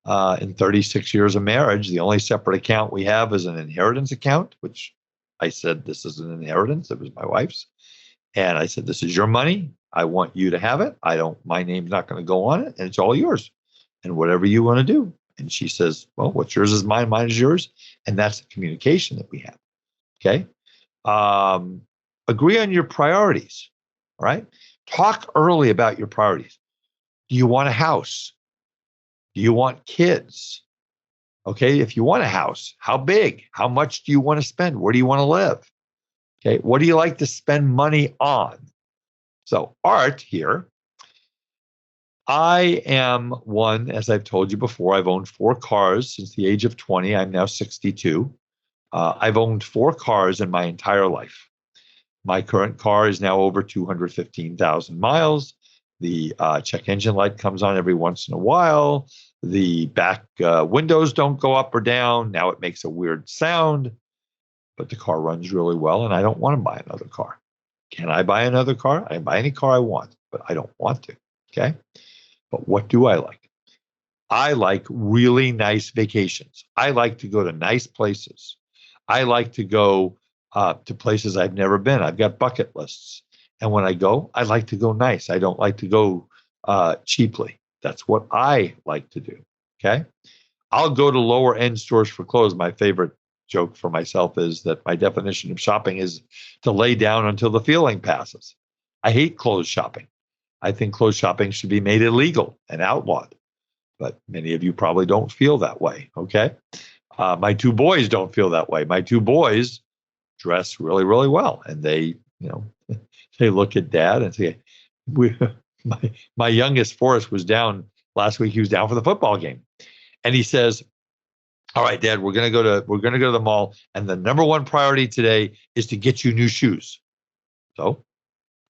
In 36 years of marriage, the only separate account we have is an inheritance account, which I said, this is an inheritance. It was my wife's. And I said, this is your money. I want you to have it. My name's not going to go on it, and it's all yours. And whatever you want to do. And she says, well, what's yours is mine, mine is yours. And that's the communication that we have. Okay. Agree on your priorities. All right. Talk early about your priorities. Do you want a house? Do you want kids? Okay. If you want a house, how big? How much do you want to spend? Where do you want to live? Okay. What do you like to spend money on? So Art here, I am one, as I've told you before, I've owned 4 cars since the age of 20. I'm now 62. I've owned 4 cars in my entire life. My current car is now over 215,000 miles. The check engine light comes on every once in a while. The back windows don't go up or down. Now it makes a weird sound, but the car runs really well, and I don't want to buy another car. Can I buy another car? I can buy any car I want, but I don't want to. Okay. But what do I like? I like really nice vacations. I like to go to nice places. I like to go to places I've never been. I've got bucket lists. And when I go, I like to go nice. I don't like to go cheaply. That's what I like to do. Okay. I'll go to lower end stores for clothes. My favorite joke for myself is that my definition of shopping is to lay down until the feeling passes. I hate clothes shopping. I think clothes shopping should be made illegal and outlawed. But many of you probably don't feel that way. Okay. My 2 boys don't feel that way. My 2 boys dress really, really well. And they, they look at dad and say, my youngest Forrest was down last week. He was down for the football game. And he says, all right, Dad, we're going to go to the mall. And the number one priority today is to get you new shoes. So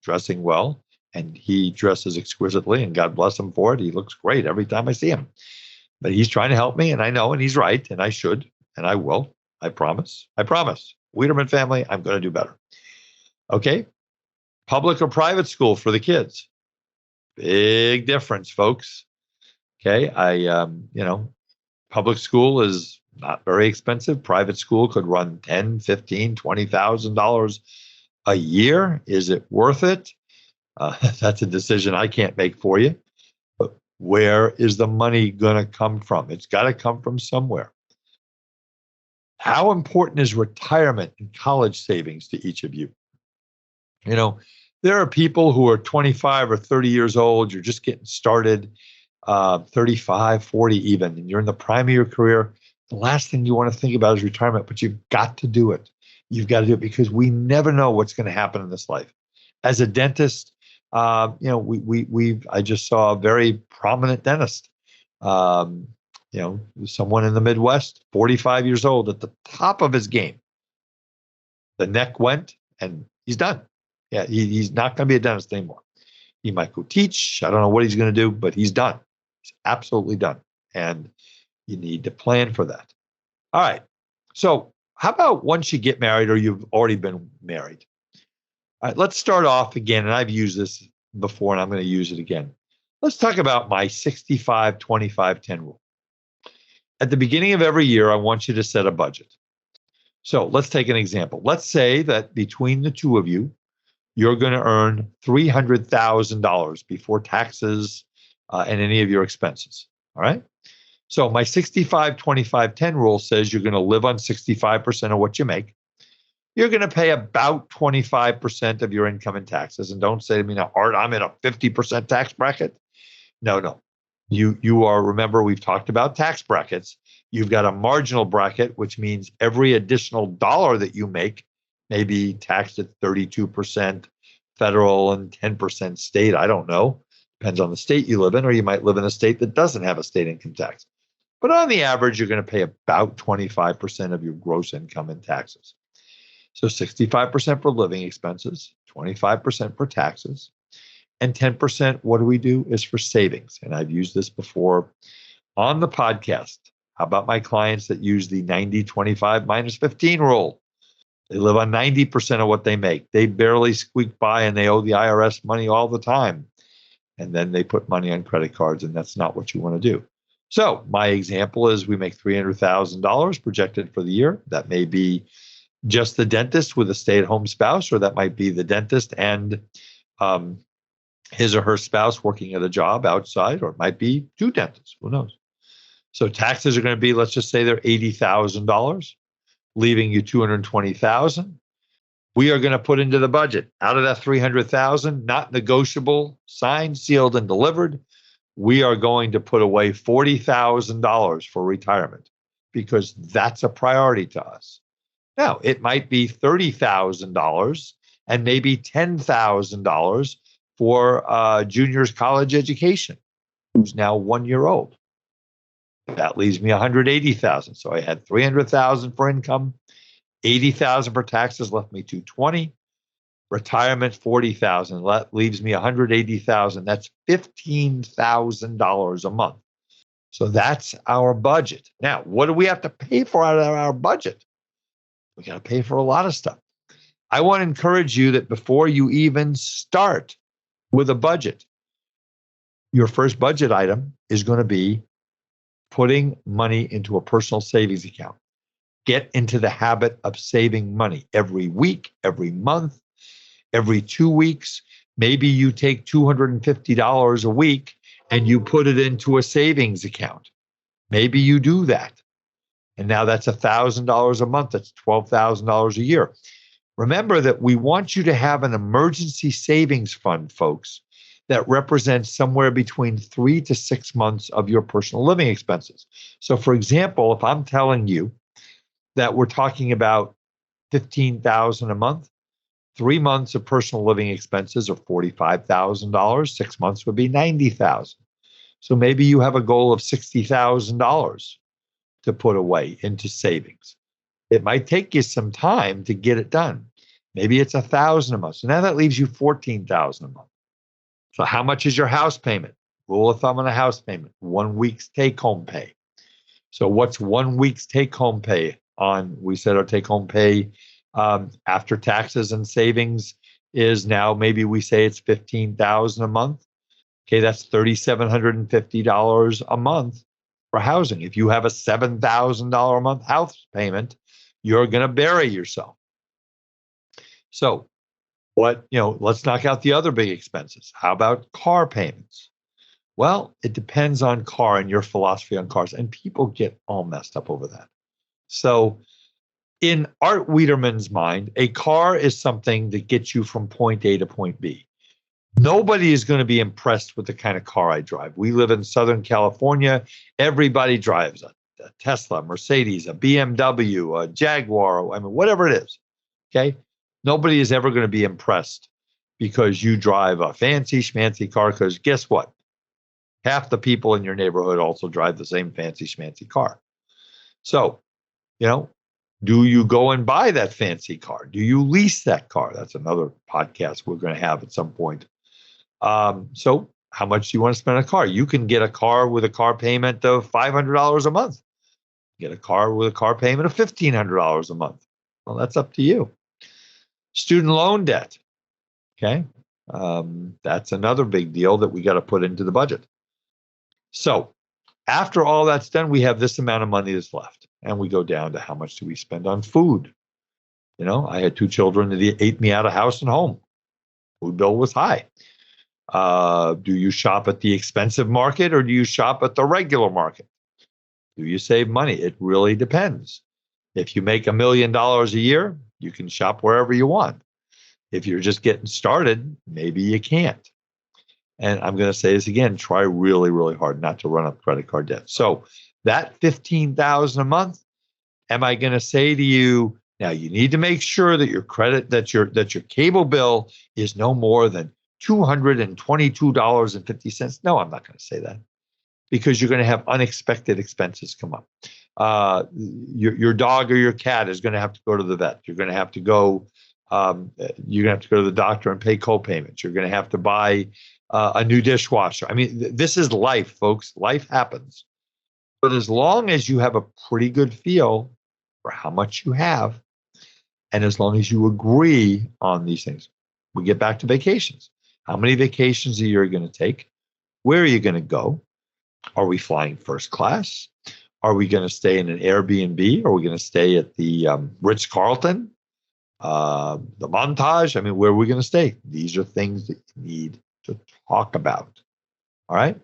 dressing well and he dresses exquisitely, and God bless him for it. He looks great every time I see him. But he's trying to help me, and I know, and he's right, and I should, and I will. I promise. I promise. Wiederman family, I'm going to do better. Okay? Public or private school for the kids. Big difference, folks. Okay? Public school is not very expensive. Private school could run $10,000, $15,000, $20,000 a year. Is it worth it? That's a decision I can't make for you. But where is the money going to come from? It's got to come from somewhere. How important is retirement and college savings to each of you? There are people who are 25 or 30 years old. You're just getting started, 35, 40 even, and you're in the prime of your career. The last thing you want to think about is retirement, but you've got to do it. You've got to do it because we never know what's going to happen in this life. As a dentist, I just saw a very prominent dentist, someone in the Midwest, 45 years old, at the top of his game. The neck went, and he's done. Yeah, he's not going to be a dentist anymore. He might go teach. I don't know what he's going to do, but he's done. He's absolutely done. And you need to plan for that. All right. So how about once you get married or you've already been married? All right, let's start off again. And I've used this before, and I'm going to use it again. Let's talk about my 65-25-10 rule. At the beginning of every year, I want you to set a budget. So let's take an example. Let's say that between the two of you, you're going to earn $300,000 before taxes and any of your expenses. All right. So my 65-25-10 rule says you're going to live on 65% of what you make. You're going to pay about 25% of your income in taxes. And don't say to me, now, Art, I'm in a 50% tax bracket. No. You are, remember, we've talked about tax brackets. You've got a marginal bracket, which means every additional dollar that you make may be taxed at 32% federal and 10% state. I don't know. Depends on the state you live in, or you might live in a state that doesn't have a state income tax. But on the average, you're going to pay about 25% of your gross income in taxes. So 65% for living expenses, 25% for taxes, and 10%, what do we do, is for savings. And I've used this before on the podcast. How about my clients that use the 90-25-15 rule? They live on 90% of what they make. They barely squeak by, and they owe the IRS money all the time. And then they put money on credit cards, and that's not what you want to do. So my example is we make $300,000 projected for the year. That may be just the dentist with a stay-at-home spouse, or that might be the dentist and his or her spouse working at a job outside, or it might be two dentists. Who knows? So taxes are going to be, let's just say they're $80,000, leaving you $220,000. We are going to put into the budget, out of that $300,000, not negotiable, signed, sealed, and delivered, we are going to put away $40,000 for retirement because that's a priority to us. Now, it might be $30,000 and maybe $10,000 for junior's college education, who's now 1 year old. That leaves me $180,000. So I had $300,000 for income, $80,000 for taxes, left me $220,000. Retirement, $40,000. That leaves me $180,000. That's $15,000 a month. So that's our budget. Now, what do we have to pay for out of our budget? We got to pay for a lot of stuff. I want to encourage you that before you even start with a budget, your first budget item is going to be putting money into a personal savings account. Get into the habit of saving money every week, every month, every 2 weeks. Maybe you take $250 a week and you put it into a savings account. Maybe you do that. And now that's $1,000 a month. That's $12,000 a year. Remember that we want you to have an emergency savings fund, folks, that represents somewhere between 3 to 6 months of your personal living expenses. So, for example, if I'm telling you that we're talking about $15,000 a month, 3 months of personal living expenses are $45,000. 6 months would be $90,000. So maybe you have a goal of $60,000 to put away into savings. It might take you some time to get it done. Maybe it's $1,000 a month. So now that leaves you $14,000 a month. So how much is your house payment? Rule of thumb on a house payment, 1 week's take-home pay. So what's 1 week's take-home pay on, we said our take-home pay after taxes and savings is now, maybe we say it's $15,000 a month. Okay, that's $3,750 a month for housing. If you have a $7,000 a month house payment, you're going to bury yourself. So let's knock out the other big expenses. How about car payments? Well, it depends on car and your philosophy on cars, and people get all messed up over that. So in Art Wiederman's mind, a car is something that gets you from point A to point B. Nobody is going to be impressed with the kind of car I drive. We live in Southern California. Everybody drives a Tesla, Mercedes, a BMW, a Jaguar, whatever it is. Okay. Nobody is ever going to be impressed because you drive a fancy schmancy car, because guess what? Half the people in your neighborhood also drive the same fancy schmancy car. So, do you go and buy that fancy car? Do you lease that car? That's another podcast we're going to have at some point. So how much do you want to spend on a car? You can get a car with a car payment of $500 a month. Get a car with a car payment of $1,500 a month. Well, that's up to you. Student loan debt. Okay. That's another big deal that we got to put into the budget. So after all that's done, we have this amount of money that's left. And we go down to how much do we spend on food? I had 2 children that ate me out of house and home. Food bill was high. Do you shop at the expensive market or do you shop at the regular market? Do you save money? It really depends. If you make $1 million a year, you can shop wherever you want. If you're just getting started, maybe you can't. And I'm going to say this again, try really, really hard not to run up credit card debt. So that $15,000 a month, am I going to say to you, now you need to make sure that your cable bill is no more than $222.50. No, I'm not going to say that, because you're going to have unexpected expenses come up. Your dog or your cat is going to have to go to the vet. You're going to have to go. You're going to have to go to the doctor and pay co-payments. You're going to have to buy a new dishwasher. This is life, folks. Life happens. But as long as you have a pretty good feel for how much you have, and as long as you agree on these things, we get back to vacations. How many vacations a year are you going to take? Where are you going to go? Are we flying first class? Are we going to stay in an Airbnb? Are we going to stay at the Ritz-Carlton, the Montage? Where are we going to stay? These are things that you need to talk about. All right.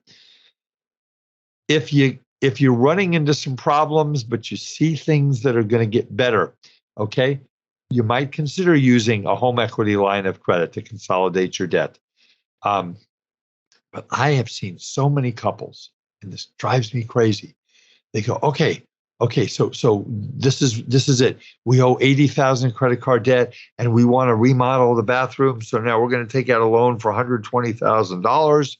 If you're running into some problems, but you see things that are going to get better, okay, you might consider using a home equity line of credit to consolidate your debt. But I have seen so many couples, and this drives me crazy. They go, okay, so this is it. We owe $80,000 credit card debt, and we want to remodel the bathroom. So now we're going to take out a loan for $120,000,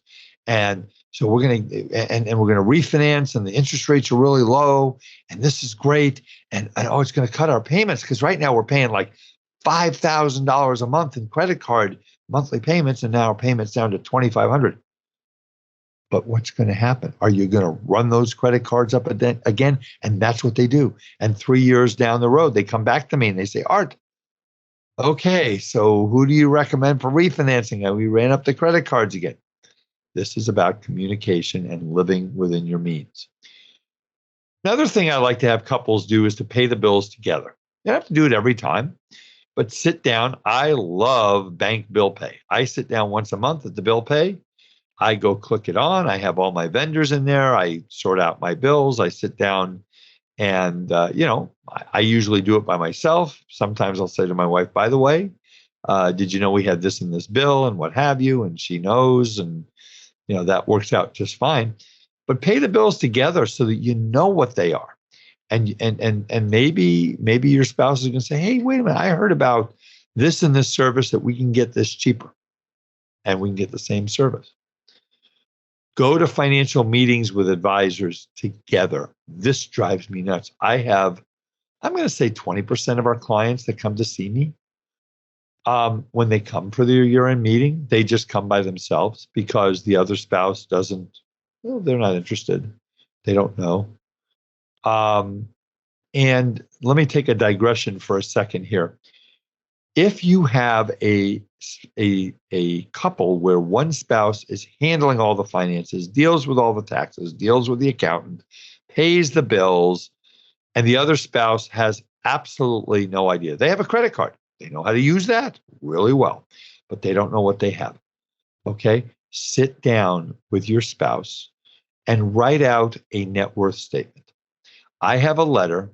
and so we're going to refinance, and the interest rates are really low, and this is great, and it's going to cut our payments, because right now we're paying like $5,000 a month in credit card monthly payments, and now our payments down to $2,500. But what's going to happen? Are you going to run those credit cards up again? And that's what they do. And 3 years down the road, they come back to me and they say, Art, okay, so who do you recommend for refinancing? And we ran up the credit cards again. This is about communication and living within your means. Another thing I like to have couples do is to pay the bills together. You don't have to do it every time, but sit down. I love bank bill pay. I sit down once a month at the bill pay. I go click it on. I have all my vendors in there. I sort out my bills. I sit down and, I usually do it by myself. Sometimes I'll say to my wife, by the way, did you know we had this in this bill and what have you? And she knows, and, that works out just fine. But pay the bills together so that you know what they are. And maybe your spouse is going to say, hey, wait a minute, I heard about this and this service that we can get this cheaper and we can get the same service. Go to financial meetings with advisors together. This drives me nuts. I'm going to say 20% of our clients that come to see me When they come for their year-end meeting, they just come by themselves because the other spouse doesn't, well, they're not interested. They don't know. And let me take a digression for a second here. If you have a couple where one spouse is handling all the finances, deals with all the taxes, deals with the accountant, pays the bills, and the other spouse has absolutely no idea. They have a credit card. They know how to use that really well, but they don't know what they have. Okay? Sit down with your spouse and write out a net worth statement. I have a letter.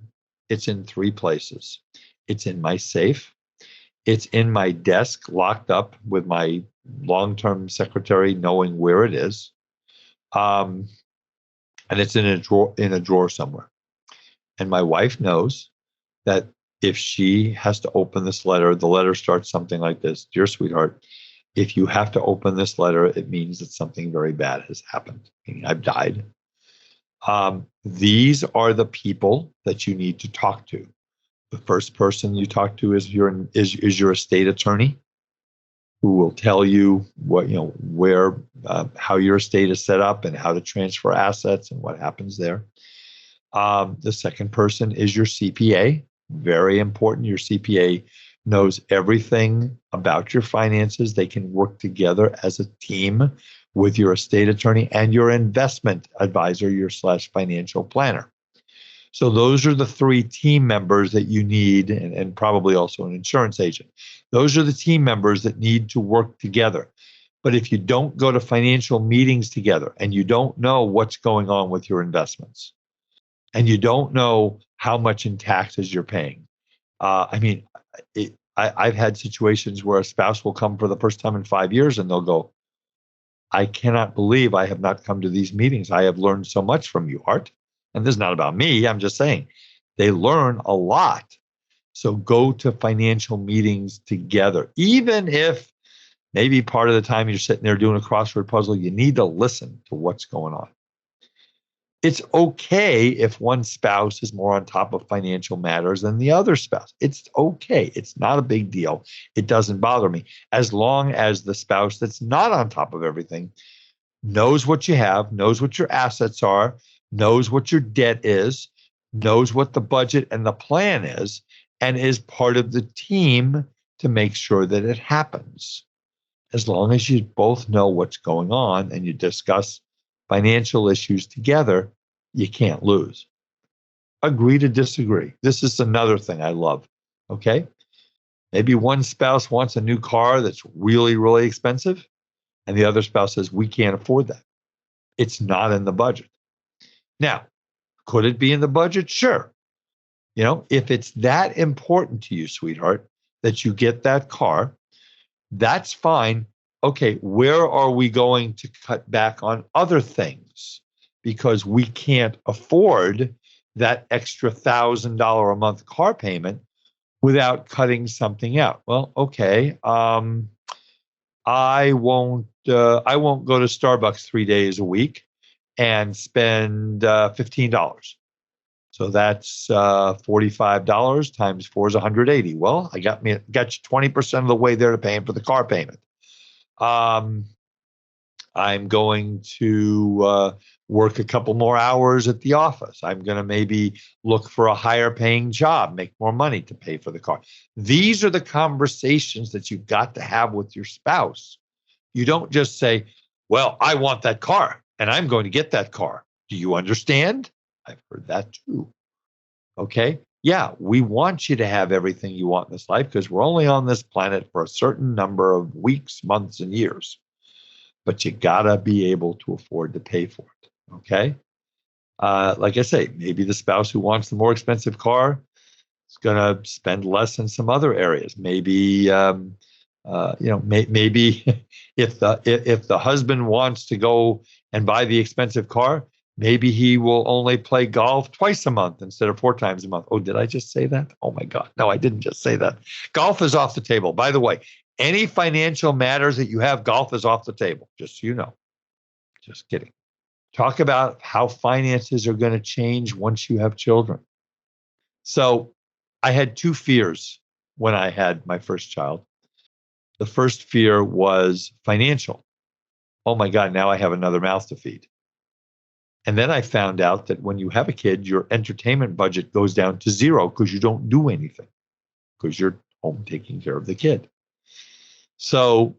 It's in 3 places. It's in my safe. It's in my desk, locked up with my long-term secretary knowing where it is. And it's in a drawer somewhere. And my wife knows that if she has to open this letter, the letter starts something like this: Dear sweetheart, if you have to open this letter, it means that something very bad has happened, meaning I've died. These are the people that you need to talk to. The first person you talk to is your estate attorney, who will tell you what, where, how your estate is set up and how to transfer assets and what happens there. The second person is your CPA. Very important. Your CPA knows everything about your finances. They can work together as a team with your estate attorney and your investment advisor, your / financial planner. So those are the 3 team members that you need, and probably also an insurance agent. Those are the team members that need to work together. But if you don't go to financial meetings together and you don't know what's going on with your investments, and you don't know how much in taxes you're paying, I've had situations where a spouse will come for the first time in 5 years and they'll go, I cannot believe I have not come to these meetings. I have learned so much from you, Art. And this is not about me. I'm just saying they learn a lot. So go to financial meetings together. Even if maybe part of the time you're sitting there doing a crossword puzzle, you need to listen to what's going on. It's okay if one spouse is more on top of financial matters than the other spouse. It's okay. It's not a big deal. It doesn't bother me, as long as the spouse that's not on top of everything knows what you have, knows what your assets are, knows what your debt is, knows what the budget and the plan is, and is part of the team to make sure that it happens. As long as you both know what's going on and you discuss financial issues together, you can't lose. Agree to disagree. This is another thing I love. Okay? Maybe one spouse wants a new car that's really, really expensive, and the other spouse says, we can't afford that. It's not in the budget. Now, could it be in the budget? Sure. If it's that important to you, sweetheart, that you get that car, that's fine. Okay, where are we going to cut back on other things? Because we can't afford that extra $1,000 a month car payment without cutting something out. Well, okay, I won't go to Starbucks 3 days a week and spend $15. So that's $45 times 4 is $180. Well, I got you 20% of the way there to paying for the car payment. I'm going to work a couple more hours at the office. I'm going to maybe look for a higher paying job, make more money to pay for the car. These are the conversations that you've got to have with your spouse. You don't just say, well, I want that car and I'm going to get that car. Do you understand? I've heard that too. Okay. Yeah, we want you to have everything you want in this life because we're only on this planet for a certain number of weeks, months, and years. But you gotta be able to afford to pay for it. Okay. Like I say, maybe the spouse who wants the more expensive car is gonna spend less in some other areas. Maybe maybe if the husband wants to go and buy the expensive car, maybe he will only play golf twice a month instead of 4 times a month. Oh, did I just say that? Oh my God. No, I didn't just say that. Golf is off the table. By the way, any financial matters that you have, golf is off the table, just so you know. Just kidding. Talk about how finances are going to change once you have children. So I had 2 fears when I had my first child. The first fear was financial. Oh my God, now I have another mouth to feed. And then I found out that when you have a kid, your entertainment budget goes down to zero because you don't do anything, because you're home taking care of the kid. So,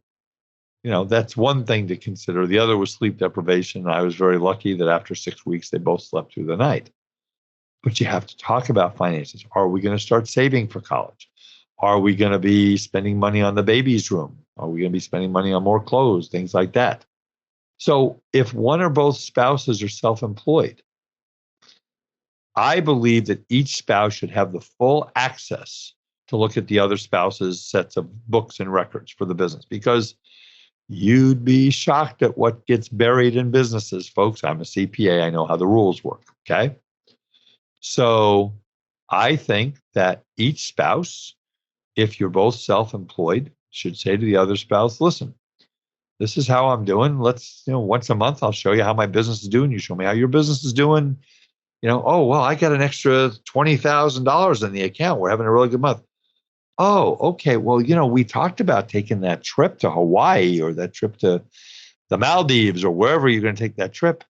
that's one thing to consider. The other was sleep deprivation. I was very lucky that after 6 weeks, they both slept through the night. But you have to talk about finances. Are we going to start saving for college? Are we going to be spending money on the baby's room? Are we going to be spending money on more clothes? Things like that. So if one or both spouses are self-employed, I believe that each spouse should have the full access to look at the other spouse's sets of books and records for the business, because you'd be shocked at what gets buried in businesses, folks. I'm a CPA. I know how the rules work. Okay. So I think that each spouse, if you're both self-employed, should say to the other spouse, listen, this is how I'm doing. Let's, once a month, I'll show you how my business is doing. You show me how your business is doing. Oh, well, I got an extra $20,000 in the account. We're having a really good month. Oh, okay. Well, we talked about taking that trip to Hawaii or that trip to the Maldives or wherever you're going to take that trip.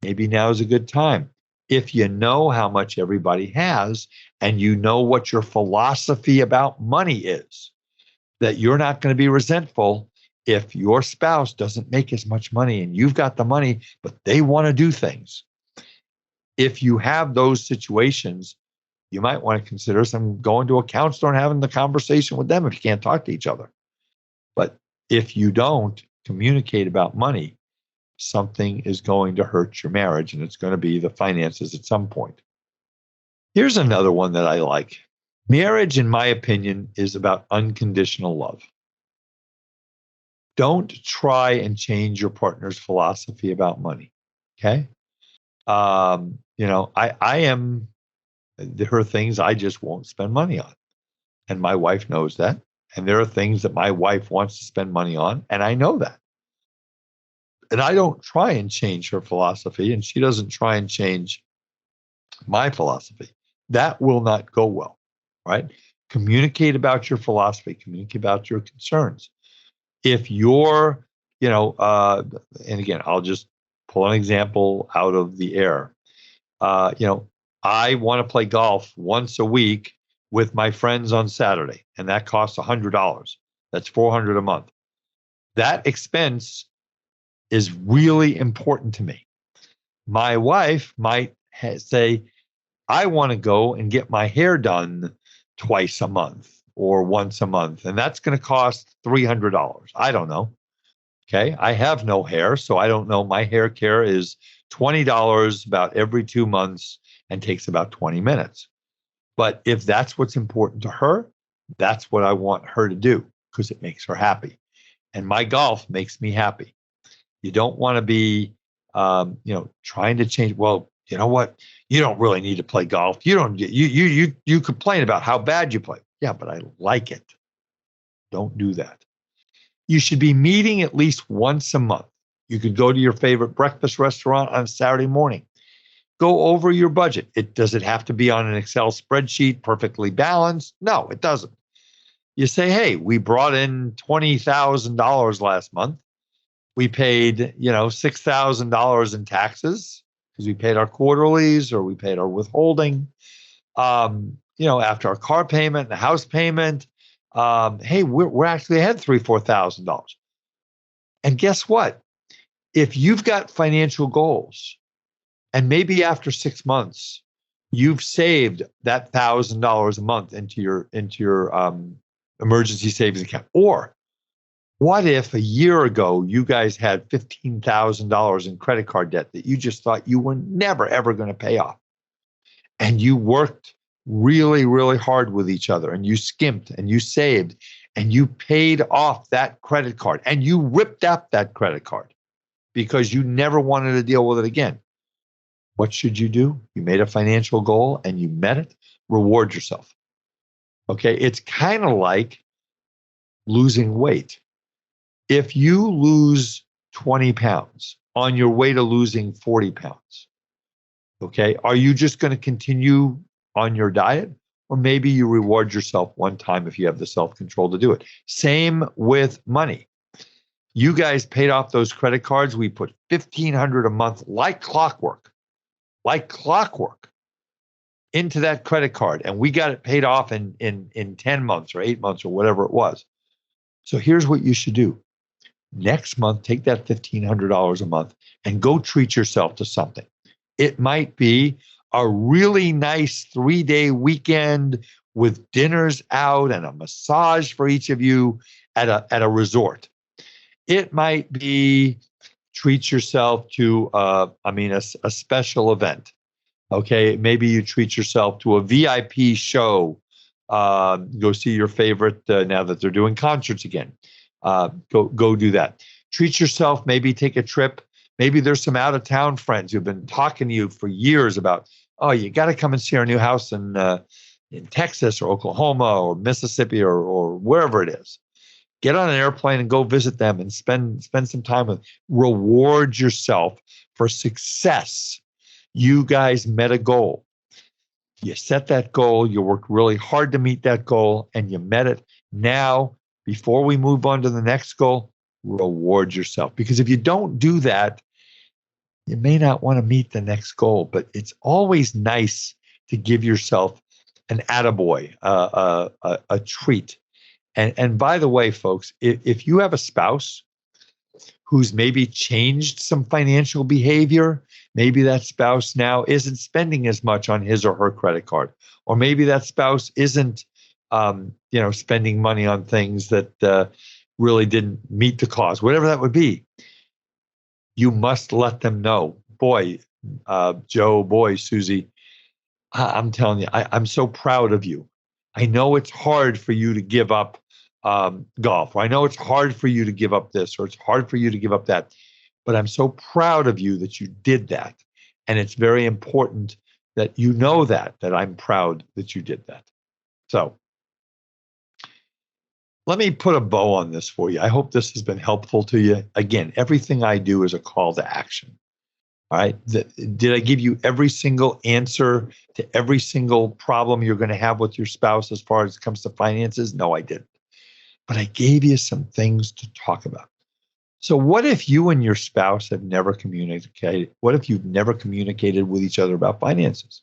Maybe now is a good time. If you know how much everybody has and you know what your philosophy about money is, that you're not going to be resentful if your spouse doesn't make as much money and you've got the money, but they want to do things. If you have those situations, you might want to consider going to a counselor and having the conversation with them if you can't talk to each other. But if you don't communicate about money, something is going to hurt your marriage, and it's going to be the finances at some point. Here's another one that I like. Marriage, in my opinion, is about unconditional love. Don't try and change your partner's philosophy about money. Okay. There are things I just won't spend money on. And my wife knows that. And there are things that my wife wants to spend money on. And I know that. And I don't try and change her philosophy. And she doesn't try and change my philosophy. That will not go well, right? Communicate about your philosophy. Communicate about your concerns. If you're, and again, I'll just pull an example out of the air. I want to play golf once a week with my friends on Saturday, and that costs $100. That's $400 a month. That expense is really important to me. My wife might say, I want to go and get my hair done twice a month or once a month, and that's going to cost $300. I don't know. Okay. I have no hair, so I don't know. My hair care is $20 about every 2 months and takes about 20 minutes. But if that's what's important to her, that's what I want her to do because it makes her happy. And my golf makes me happy. You don't want to be, trying to change. Well, you know what? You don't really need to play golf. You complain about how bad you play. Yeah, but I like it. Don't do that. You should be meeting at least once a month. You could go to your favorite breakfast restaurant on Saturday morning. Go over your budget. Does it have to be on an Excel spreadsheet, perfectly balanced? No, it doesn't. You say, hey, we brought in $20,000 last month. We paid, $6,000 in taxes because we paid our quarterlies or we paid our withholding. After our car payment and the house payment, hey, we're actually ahead $3,000-4,000. And guess what? If you've got financial goals, and maybe after 6 months, you've saved that $1,000 a month into your emergency savings account. Or what if a year ago you guys had $15,000 in credit card debt that you just thought you were never, ever going to pay off? And you worked really, really hard with each other, and you skimped and you saved and you paid off that credit card and you ripped up that credit card because you never wanted to deal with it again. What should you do? You made a financial goal and you met it. Reward yourself. Okay. It's kind of like losing weight. If you lose 20 pounds on your way to losing 40 pounds, okay, are you just going to continue on your diet? or maybe you reward yourself one time if you have the self-control to do it. Same with money. You guys paid off those credit cards. We put $1,500 a month like clockwork into that credit card. And we got it paid off in 10 months or 8 months or whatever it was. So here's what you should do. Next month, take that $1,500 a month and go treat yourself to something. It might be a really nice 3-day weekend with dinners out and a massage for each of you at a resort. It might be treat yourself to a special event. Okay, maybe you treat yourself to a VIP show. Go see your favorite now that they're doing concerts again. Go do that. Treat yourself. Maybe take a trip. Maybe there's some out of town friends who've been talking to you for years about, oh, you got to come and see our new house in Texas or Oklahoma or Mississippi or wherever it is. Get on an airplane and go visit them and spend some time with them. Reward yourself for success. You guys met a goal. You set that goal. You worked really hard to meet that goal and you met it. Now, before we move on to the next goal, reward yourself. Because if you don't do that, you may not want to meet the next goal, but it's always nice to give yourself an attaboy, a treat. And by the way, folks, if you have a spouse who's maybe changed some financial behavior, maybe that spouse now isn't spending as much on his or her credit card, or maybe that spouse isn't, spending money on things that really didn't meet the cause, whatever that would be. You must let them know, boy, Joe, boy, Susie, I'm telling you, I'm so proud of you. I know it's hard for you to give up golf, or I know it's hard for you to give up this, or it's hard for you to give up that, but I'm so proud of you that you did that. And it's very important that you know that I'm proud that you did that. So let me put a bow on this for you. I hope this has been helpful to you. Again, everything I do is a call to action. All right. Did I give you every single answer to every single problem you're going to have with your spouse as far as it comes to finances? No, I didn't. But I gave you some things to talk about. So what if you and your spouse have never communicated? What if you've never communicated with each other about finances?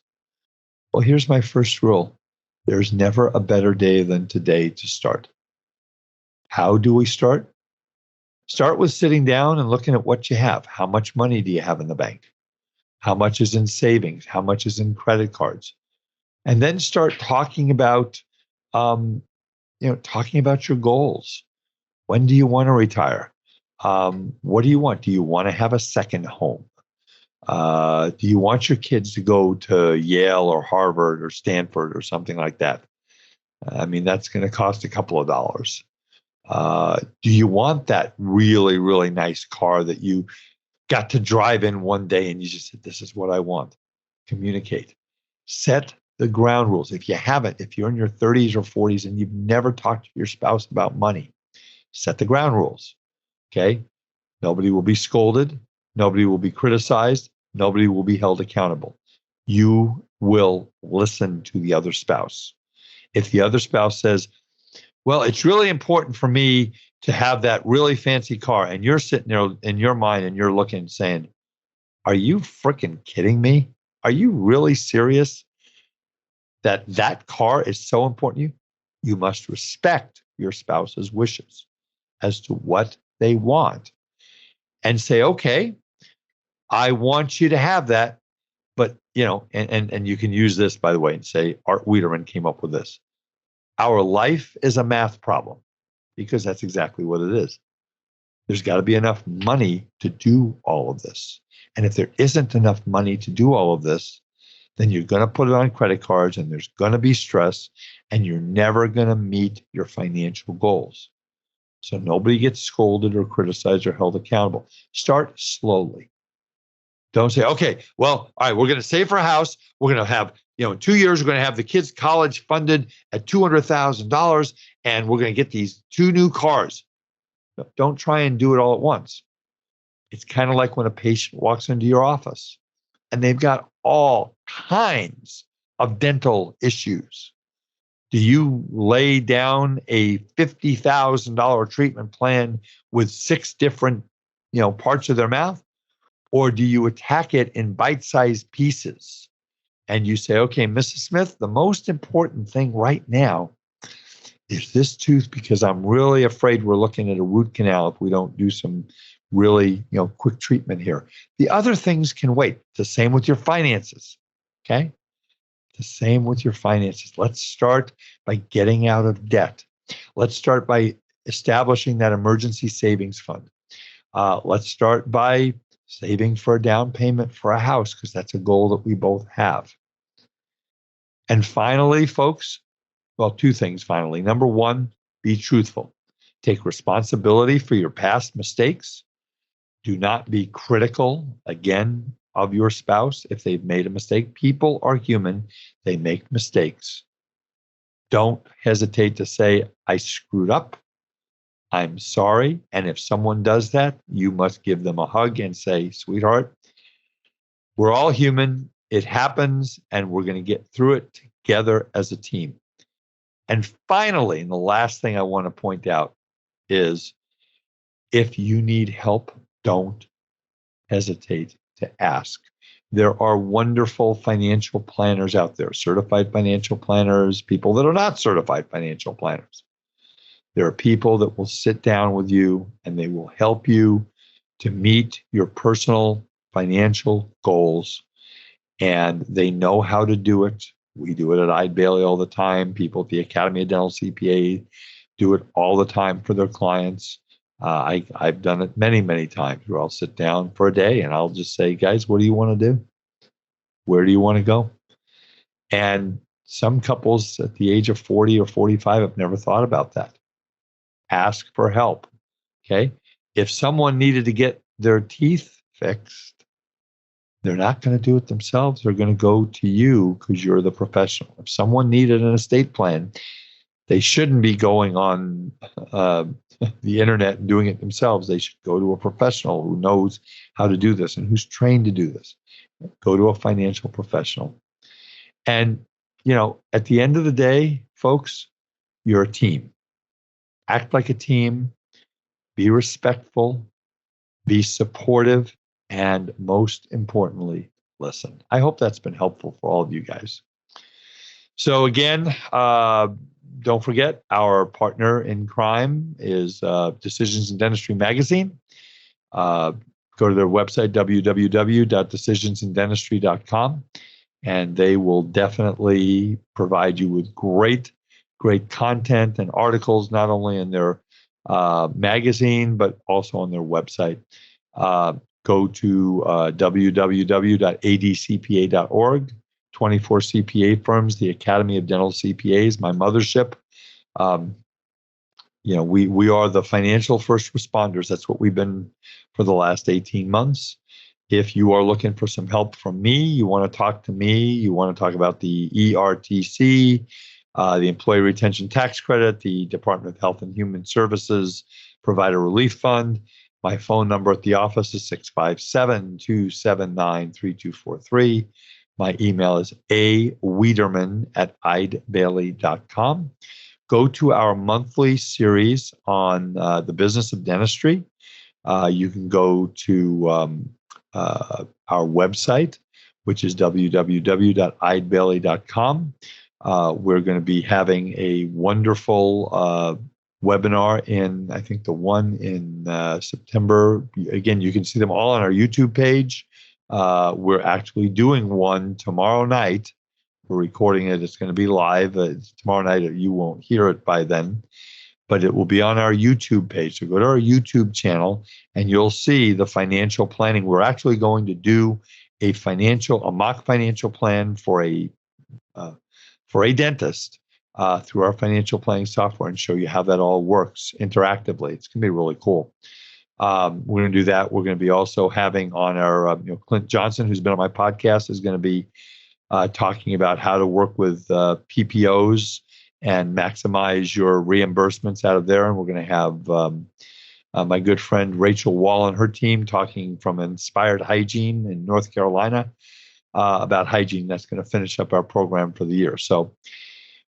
Well, here's my first rule. There's never a better day than today to start. How do we start? Start with sitting down and looking at what you have. How much money do you have in the bank? How much is in savings? How much is in credit cards? And then start talking about, talking about your goals. When do you want to retire? What do you want? Do you want to have a second home? Do you want your kids to go to Yale or Harvard or Stanford or something like that? I mean, that's going to cost a couple of dollars. Do you want that really, really nice car that you got to drive in one day and you just said, this is what I want? Communicate. Set the ground rules. If you haven't, if you're in your 30s or 40s and you've never talked to your spouse about money, set the ground rules. Okay? Nobody will be scolded. Nobody will be criticized. Nobody will be held accountable. You will listen to the other spouse. If the other spouse says, well, it's really important for me to have that really fancy car, and you're sitting there in your mind and you're looking saying, are you freaking kidding me? Are you really serious that car is so important to you? You must respect your spouse's wishes as to what they want and say, okay, I want you to have that. But, and you can use this, by the way, and say, Art Wiederman came up with this. Our life is a math problem, because that's exactly what it is. There's got to be enough money to do all of this. And if there isn't enough money to do all of this, then you're going to put it on credit cards and there's going to be stress and you're never going to meet your financial goals. So nobody gets scolded or criticized or held accountable. Start slowly. Don't say, okay, well, all right, we're going to save for a house. We're going to have, in 2 years, we're going to have the kids' college funded at $200,000, and we're going to get these 2 new cars. Don't try and do it all at once. It's kind of like when a patient walks into your office and they've got all kinds of dental issues. Do you lay down a $50,000 treatment plan with 6 different, parts of their mouth? Or do you attack it in bite-sized pieces? And you say, okay, Mrs. Smith, the most important thing right now is this tooth, because I'm really afraid we're looking at a root canal if we don't do some really, quick treatment here. The other things can wait. The same with your finances. Okay. The same with your finances. Let's start by getting out of debt. Let's start by establishing that emergency savings fund. Let's start by saving for a down payment for a house, because that's a goal that we both have. And finally, folks, well, 2 things finally. Number 1, be truthful. Take responsibility for your past mistakes. Do not be critical, again, of your spouse if they've made a mistake. People are human. They make mistakes. Don't hesitate to say, I screwed up. I'm sorry. And if someone does that, you must give them a hug and say, sweetheart, we're all human. It happens, and we're going to get through it together as a team. And finally, and the last thing I want to point out is, if you need help, don't hesitate to ask. There are wonderful financial planners out there, certified financial planners, people that are not certified financial planners. There are people that will sit down with you and they will help you to meet your personal financial goals, and they know how to do it. We do it at Eide Bailly all the time. People at the Academy of Dental CPA do it all the time for their clients. I've done it many, many times where I'll sit down for a day and I'll just say, guys, what do you want to do? Where do you want to go? And some couples at the age of 40 or 45 have never thought about that. Ask for help. Okay. If someone needed to get their teeth fixed, they're not going to do it themselves. They're going to go to you because you're the professional. If someone needed an estate plan, they shouldn't be going on the internet and doing it themselves. They should go to a professional who knows how to do this and who's trained to do this. Go to a financial professional. And, at the end of the day, folks, you're a team. Act like a team. Be respectful. Be supportive. And most importantly, listen. I hope that's been helpful for all of you guys. So again, don't forget, our partner in crime is Decisions in Dentistry magazine. Go to their website, www.decisionsindentistry.com, and they will definitely provide you with great content and articles, not only in their magazine, but also on their website. Go to www.adcpa.org. 24 CPA firms, the Academy of Dental CPAs, my mothership. We are the financial first responders. That's what we've been for the last 18 months. If you are looking for some help from me, you want to talk to me, you want to talk about the ERTC, the Employee Retention Tax Credit, the Department of Health and Human Services Provider Relief Fund, my phone number at the office is 657-279-3243. My email is awiederman@eidebailly.com. Go to our monthly series on the business of dentistry. You can go to our website, which is www.eidebailly.com. We're going to be having a wonderful webinar in, I think, the one in September. Again, you can see them all on our YouTube page. We're actually doing one tomorrow night. We're recording it. It's going to be live. Tomorrow night. You won't hear it by then, but it will be on our YouTube page. So go to our YouTube channel and you'll see the financial planning. We're actually going to do a mock financial plan for a dentist through our financial planning software and show you how that all works interactively. It's going to be really cool. We're going to do that. We're going to be also having on our, Clint Johnson, who's been on my podcast, is going to be talking about how to work with PPOs and maximize your reimbursements out of there. And we're going to have my good friend Rachel Wall and her team talking from Inspired Hygiene in North Carolina about hygiene. That's going to finish up our program for the year. So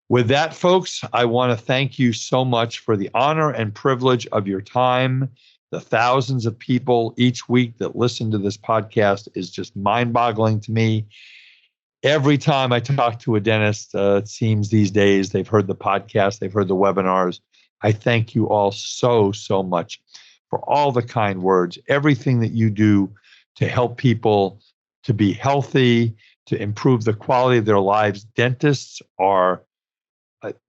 With that, folks, I want to thank you so much for the honor and privilege of your time. The thousands of people each week that listen to this podcast is just mind-boggling to me. Every time I talk to a dentist, it seems these days they've heard the podcast, they've heard the webinars. I thank you all so, so much for all the kind words, everything that you do to help people to be healthy, to improve the quality of their lives. Dentists are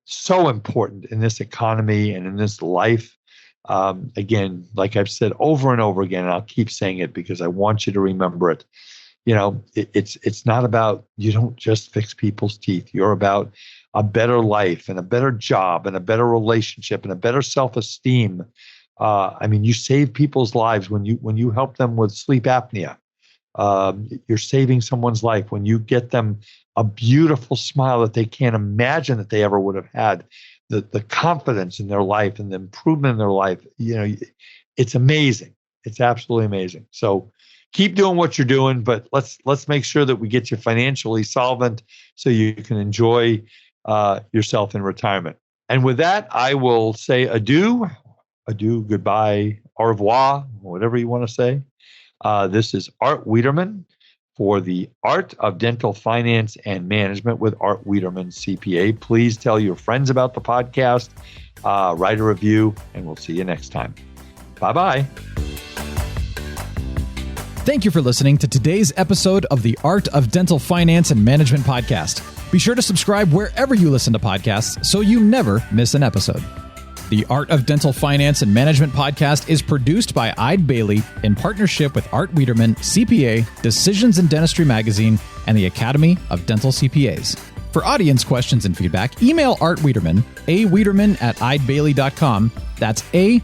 so important in this economy and in this life. Again, like I've said over and over again, and I'll keep saying it because I want you to remember it. It's not about, you don't just fix people's teeth. You're about a better life and a better job and a better relationship and a better self-esteem. You save people's lives when you help them with sleep apnea. You're saving someone's life when you get them a beautiful smile that they can't imagine that they ever would have had. The confidence in their life and the improvement in their life. It's amazing. It's absolutely amazing. So keep doing what you're doing, but let's make sure that we get you financially solvent so you can enjoy yourself in retirement. And with that, I will say adieu, goodbye, au revoir, whatever you want to say. This is Art Wiederman for the Art of Dental Finance and Management with Art Wiederman, CPA. Please tell your friends about the podcast, write a review, and we'll see you next time. Bye-bye. Thank you for listening to today's episode of the Art of Dental Finance and Management podcast. Be sure to subscribe wherever you listen to podcasts so you never miss an episode. The Art of Dental Finance and Management podcast is produced by Eide Bailly in partnership with Art Wiederman, CPA, Decisions in Dentistry Magazine, and the Academy of Dental CPAs. For audience questions and feedback, email Art Wiederman, awiederman@eidebailly.com. That's AWIEDERMAN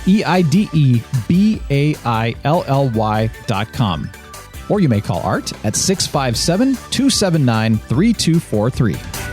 @EIDEBAILLY.com. Or you may call Art at 657-279-3243.